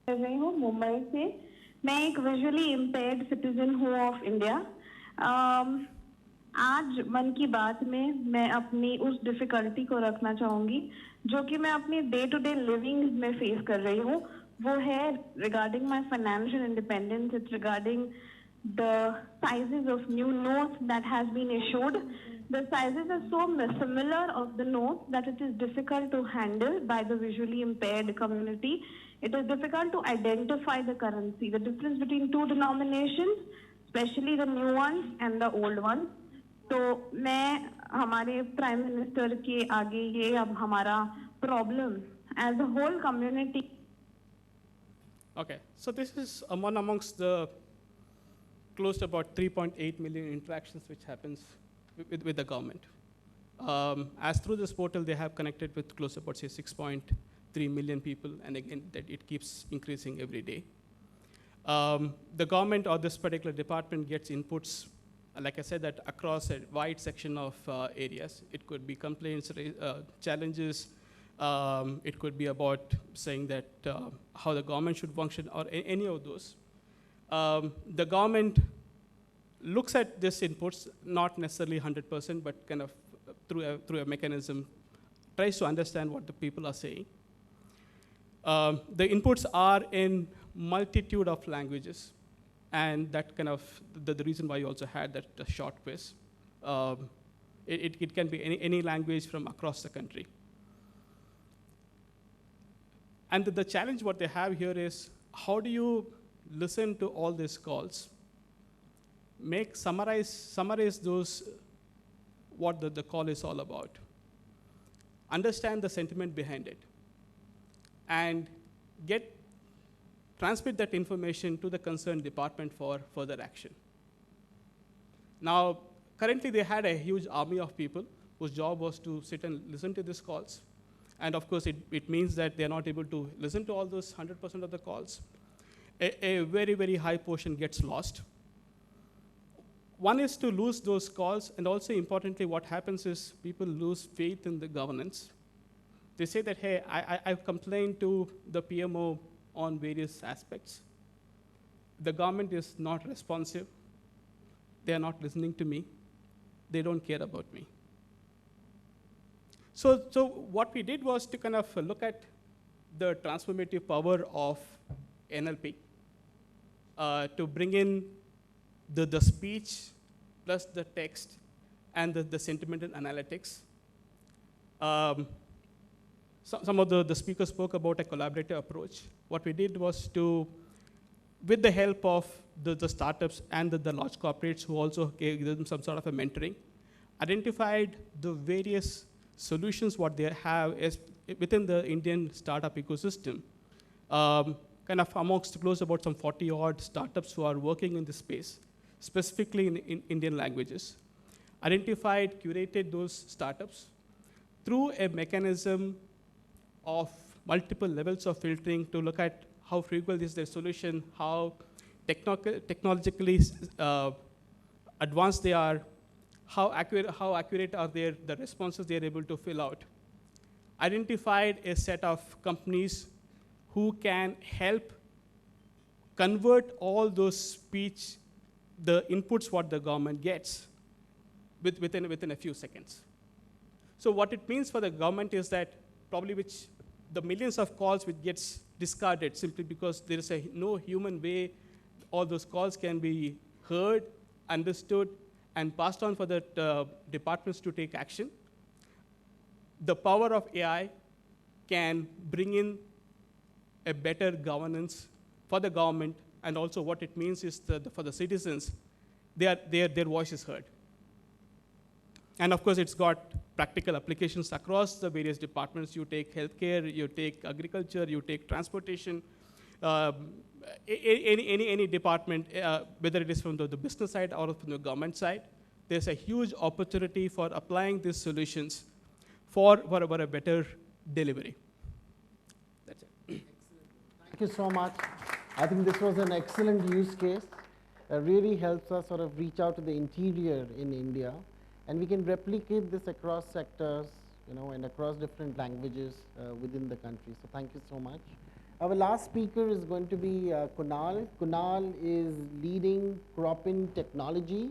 कर रही हूँ मुंबई से। मैं एक visually impaired citizen हूँ of India. आज मन की बात में मैं अपनी उस डिफिकल्टी को रखना चाहूँगी जो कि मैं अपनी डे टू डे लिविंग में फेस कर रही हूँ। वो है regarding my financial independence. It's regarding the sizes of new notes that has been issued. The sizes are so similar of the notes that it is difficult to handle by the visually impaired community. It is difficult to identify the currency, the difference between two denominations, especially the new ones and the old ones. तो मैं हमारे prime minister के आगे ये अब हमारा problem as a whole community. Okay, so this is one amongst the close to about 3.8 million interactions which happens with the government. As through this portal, they have connected with close to about, say, 6.3 million people, and again, that it keeps increasing every day. The government or this particular department gets inputs, like I said, that across a wide section of areas. It could be complaints, challenges. It could be about saying that how the government should function, or any of those. The government looks at these inputs, not necessarily 100%, but kind of through a mechanism, tries to understand what the people are saying. The inputs are in multitude of languages, and that kind of the reason why you also had that short quiz. It can be any language from across the country. And the challenge what they have here is, how do you listen to all these calls, summarize those, what the call is all about, understand the sentiment behind it, and transmit that information to the concerned department for further action. Now, currently they had a huge army of people whose job was to sit and listen to these calls. And of course, it means that they're not able to listen to all those 100% of the calls. A very, very high portion gets lost. One is to lose those calls, and also importantly, what happens is people lose faith in the governance. They say that, hey, I've complained to the PMO on various aspects. The government is not responsive. They're not listening to me. They don't care about me. So what we did was to kind of look at the transformative power of NLP. To bring in the speech plus the text and the sentimental analytics. Some of the speakers spoke about a collaborative approach. What we did was to, with the help of the startups and the large corporates who also gave them some sort of a mentoring, identified the various solutions what they have is within the Indian startup ecosystem. Kind of amongst close about some 40 odd startups who are working in this space, specifically in Indian languages. Identified, curated those startups through a mechanism of multiple levels of filtering to look at how frugal is their solution, how technologically advanced they are, how accurate are the responses they're able to fill out. Identified a set of companies who can help convert all those speech, the inputs what the government gets, within a few seconds. So what it means for the government is that probably the millions of calls which gets discarded simply because there is no human way all those calls can be heard, understood, and passed on for the departments to take action. The power of AI can bring in a better governance for the government, and also what it means is for the citizens, their voice is heard. And of course, it's got practical applications across the various departments. You take healthcare, you take agriculture, you take transportation, any department, whether it is from the business side or from the government side, there's a huge opportunity for applying these solutions for a better delivery. That's it. Thank you so much. I think this was an excellent use case that really helps us sort of reach out to the interior in India, and we can replicate this across sectors, and across different languages within the country. So thank you so much. Our last speaker is going to be Kunal. Kunal is leading Cropin technology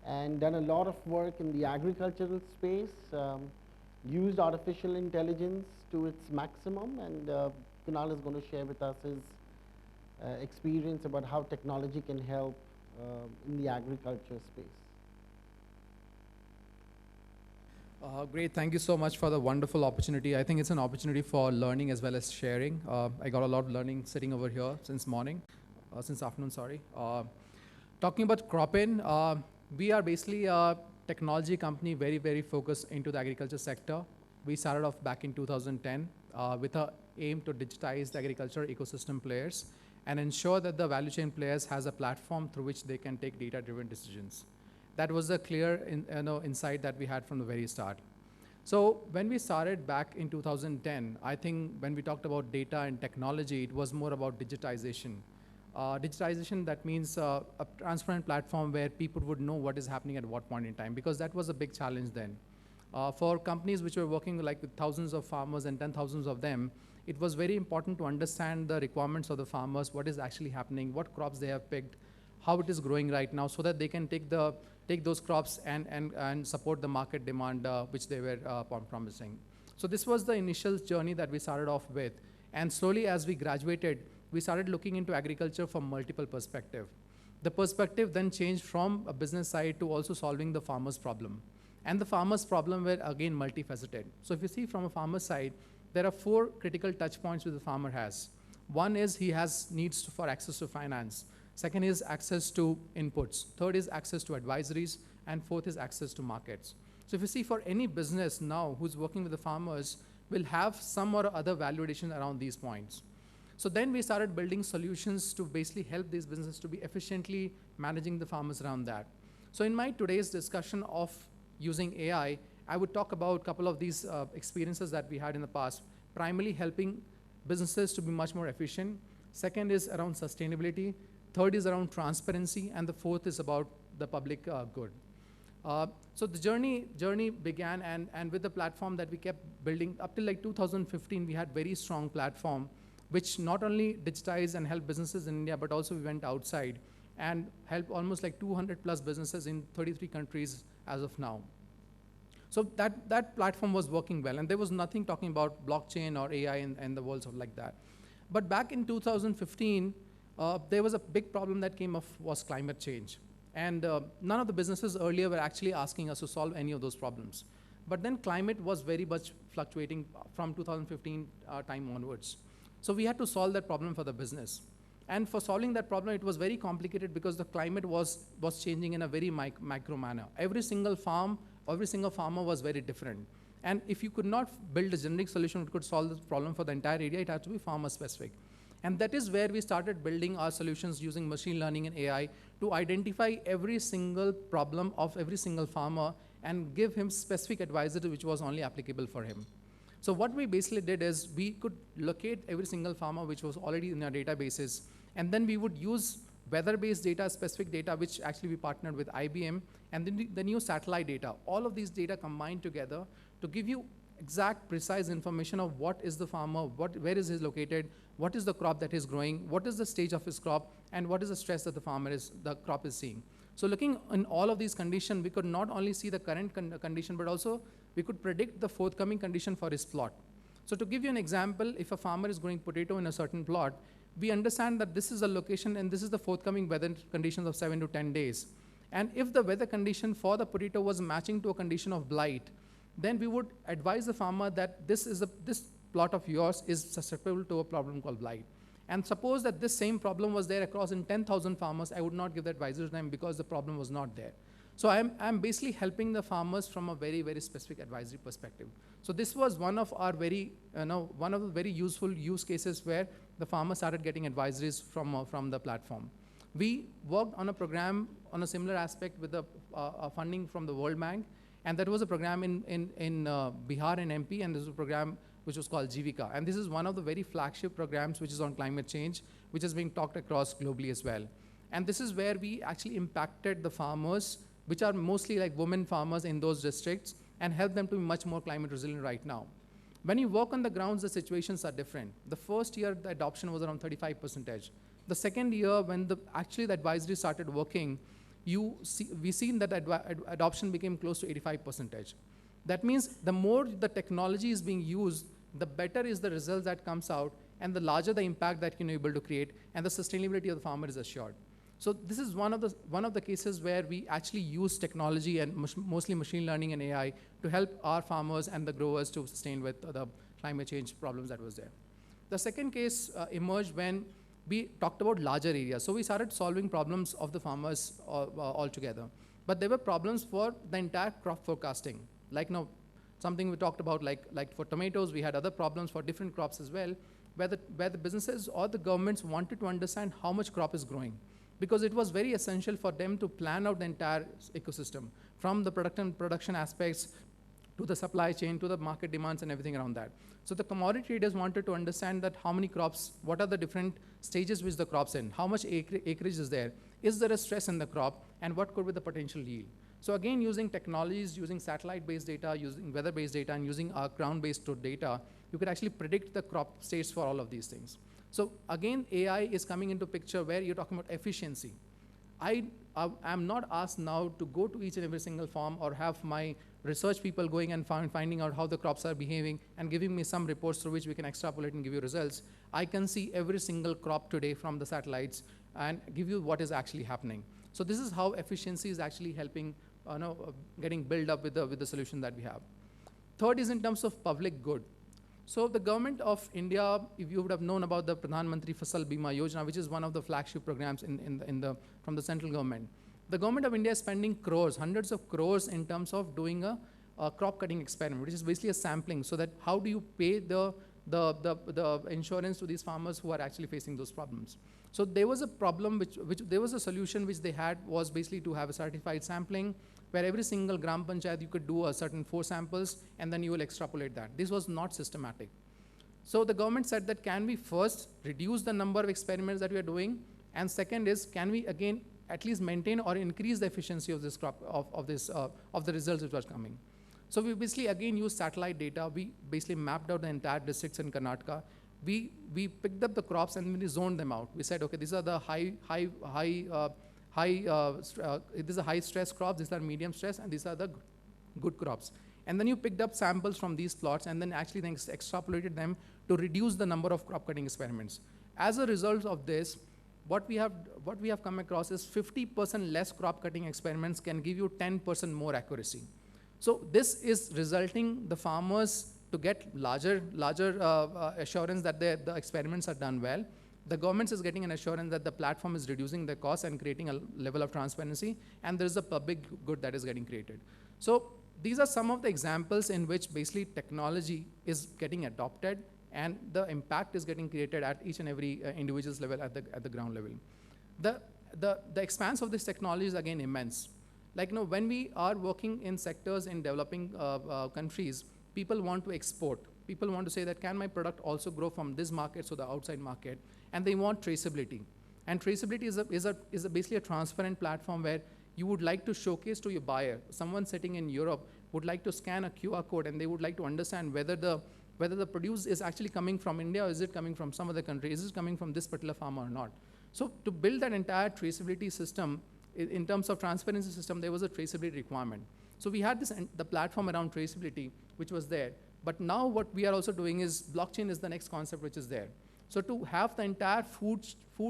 and done a lot of work in the agricultural space, used artificial intelligence to its maximum, and Kunal is going to share with us his experience about how technology can help in the agriculture space. Great, thank you so much for the wonderful opportunity. I think it's an opportunity for learning as well as sharing. I got a lot of learning sitting over here since afternoon, sorry. Talking about Cropin, we are basically a technology company very, very focused into the agriculture sector. We started off back in 2010 with an aim to digitize the agriculture ecosystem players and ensure that the value chain players has a platform through which they can take data-driven decisions. That was a clear insight that we had from the very start. So when we started back in 2010, I think when we talked about data and technology, it was more about digitization. Digitization, that means a transparent platform where people would know what is happening at what point in time, because that was a big challenge then. For companies which were working with thousands of farmers and 10,000s of them, it was very important to understand the requirements of the farmers, what is actually happening, what crops they have picked, how it is growing right now, so that they can take those crops and support the market demand which they were promising. So this was the initial journey that we started off with. And slowly as we graduated, we started looking into agriculture from multiple perspectives. The perspective then changed from a business side to also solving the farmer's problem. And the farmer's problem were again multifaceted. So if you see from a farmer's side, there are 4 critical touch points which the farmer has. One is he has needs for access to finance. Second is access to inputs. Third is access to advisories. And fourth is access to markets. So if you see for any business now who's working with the farmers, will have some or other validation around these points. So then we started building solutions to basically help these businesses to be efficiently managing the farmers around that. So in my today's discussion of using AI, I would talk about a couple of these experiences that we had in the past, primarily helping businesses to be much more efficient. Second is around sustainability. Third is around transparency. And the fourth is about the public good. So the journey began, and with the platform that we kept building up till like 2015, we had very strong platform, which not only digitized and helped businesses in India, but also we went outside and helped almost like 200 plus businesses in 33 countries as of now. So that platform was working well, and there was nothing talking about blockchain or AI in the world like that. But back in 2015, there was a big problem that came up was climate change. And none of the businesses earlier were actually asking us to solve any of those problems. But then climate was very much fluctuating from 2015 time onwards. So we had to solve that problem for the business. And for solving that problem, it was very complicated because the climate was changing in a very micro manner. Every single farmer was very different. And if you could not build a generic solution that could solve the problem for the entire area, it had to be farmer specific. And that is where we started building our solutions using machine learning and AI to identify every single problem of every single farmer and give him specific advisory which was only applicable for him. So what we basically did is we could locate every single farmer which was already in our databases, and then we would use weather-based data, specific data, which actually we partnered with IBM, and then the new satellite data. All of these data combined together to give you exact, precise information of what is the farmer, where is he located, what is the crop that is growing, what is the stage of his crop, and what is the stress that the crop is seeing. So looking in all of these conditions, we could not only see the current condition, but also we could predict the forthcoming condition for his plot. So to give you an example, if a farmer is growing potato in a certain plot, we understand that this is a location and this is the forthcoming weather conditions of 7 to 10 days. And if the weather condition for the potato was matching to a condition of blight, then we would advise the farmer that this plot of yours is susceptible to a problem called blight. And suppose that this same problem was there across in 10,000 farmers, I would not give the advisor to them because the problem was not there. So I'm basically helping the farmers from a very, very specific advisory perspective. So this was one of our one of the very useful use cases where the farmers started getting advisories from the platform. We worked on a program on a similar aspect with the funding from the World Bank, and that was a program in Bihar and MP, and this was a program which was called Jivika. And this is one of the very flagship programs which is on climate change, which is being talked across globally as well. And this is where we actually impacted the farmers, which are mostly like women farmers in those districts, and help them to be much more climate resilient right now. When you work on the grounds, the situations are different. The first year, the adoption was around 35%. The second year, when actually the advisory started working, we seen that adoption became close to 85%. That means the more the technology is being used, the better is the results that comes out, and the larger the impact that you're able to create, and the sustainability of the farmer is assured. So this is one of the cases where we actually use technology and mostly machine learning and AI to help our farmers and the growers to sustain with the climate change problems that was there. The second case emerged when we talked about larger areas. So we started solving problems of the farmers altogether. But there were problems for the entire crop forecasting. Like something we talked about, like for tomatoes, we had other problems for different crops as well, where the businesses or the governments wanted to understand how much crop is growing, because it was very essential for them to plan out the entire ecosystem, from the production aspects to the supply chain to the market demands and everything around that. So the commodity traders wanted to understand that how many crops, what are the different stages which the crop's in, how much acreage is there a stress in the crop, and what could be the potential yield. So again, using technologies, using satellite-based data, using weather-based data, and using our ground-based data, you could actually predict the crop states for all of these things. So again, AI is coming into picture where you're talking about efficiency. I'm not asked now to go to each and every single farm or have my research people going and finding out how the crops are behaving and giving me some reports through which we can extrapolate and give you results. I can see every single crop today from the satellites and give you what is actually happening. So this is how efficiency is actually helping getting built up with the solution that we have. Third is in terms of public good. So the government of India, if you would have known about the Pradhan Mantri Fasal Bima Yojana, which is one of the flagship programs from the central government. The government of India is spending crores, hundreds of crores in terms of doing a crop cutting experiment, which is basically a sampling, so that how do you pay the insurance to these farmers who are actually facing those problems. So there was a problem which there was a solution which they had was basically to have a certified sampling, where every single gram panchayat you could do a certain 4 samples and then you will extrapolate that. This was not systematic. So the government said that can we first reduce the number of experiments that we are doing, and second is can we again at least maintain or increase the efficiency of this crop of the results which was coming. So we basically again used satellite data. We basically mapped out the entire districts in Karnataka. We picked up the crops and we zoned them out. We said, okay, these are the these are high stress crops, these are medium stress, and these are the good crops. And then you picked up samples from these plots and then actually then extrapolated them to reduce the number of crop cutting experiments. As a result of this, what we have come across is 50% less crop cutting experiments can give you 10% more accuracy. So this is resulting the farmers to get larger assurance that the experiments are done well. The government is getting an assurance that the platform is reducing the cost and creating a level of transparency, and there is a public good that is getting created. So these are some of the examples in which basically technology is getting adopted and the impact is getting created at each and every individual's level at the ground level. The expanse of this technology is again immense. Like when we are working in sectors in developing countries, people want to export. People want to say that can my product also grow from this market to the outside market, and they want traceability. And traceability is basically a transparent platform where you would like to showcase to your buyer. Someone sitting in Europe would like to scan a QR code and they would like to understand whether the produce is actually coming from India or is it coming from some other country, is it coming from this particular farmer or not. So to build that entire traceability system, in terms of transparency system, there was a traceability requirement. So we had the platform around traceability, which was there. But now what we are also doing is blockchain is the next concept which is there. So to have the entire food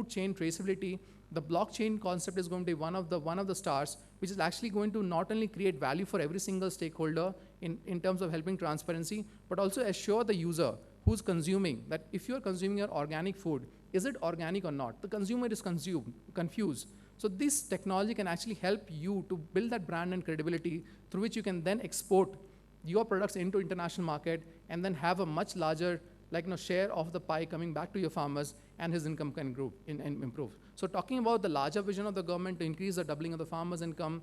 chain traceability, the blockchain concept is going to be one of the stars, which is actually going to not only create value for every single stakeholder in terms of helping transparency, but also assure the user who's consuming that if you're consuming your organic food, is it organic or not? The consumer is confused. So this technology can actually help you to build that brand and credibility through which you can then export your products into international market and then have a much larger share of the pie coming back to your farmers, and his income can grow and improve. So talking about the larger vision of the government to increase the doubling of the farmers' income,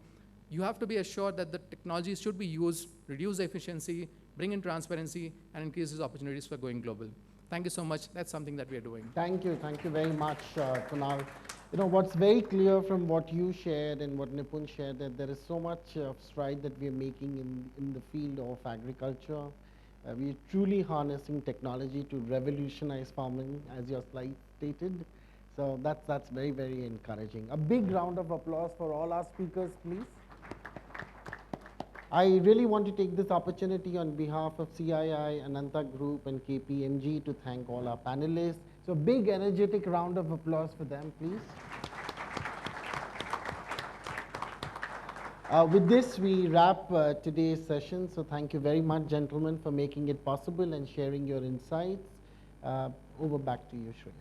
you have to be assured that the technology should be used, reduce the efficiency, bring in transparency, and increase these opportunities for going global. Thank you so much. That's something that we are doing. Thank you very much, Kunal. You know, what's very clear from what you shared and what Nipun shared, that there is so much stride that we are making in the field of agriculture. We are truly harnessing technology to revolutionize farming, as your slide stated. So that's very, very encouraging. A big round of applause for all our speakers, please. I really want to take this opportunity on behalf of CII, Ananta Group, and KPMG to thank all our panelists. So big, energetic round of applause for them, please. With this, we wrap today's session. So thank you very much, gentlemen, for making it possible and sharing your insights. Over back to you, Shreya.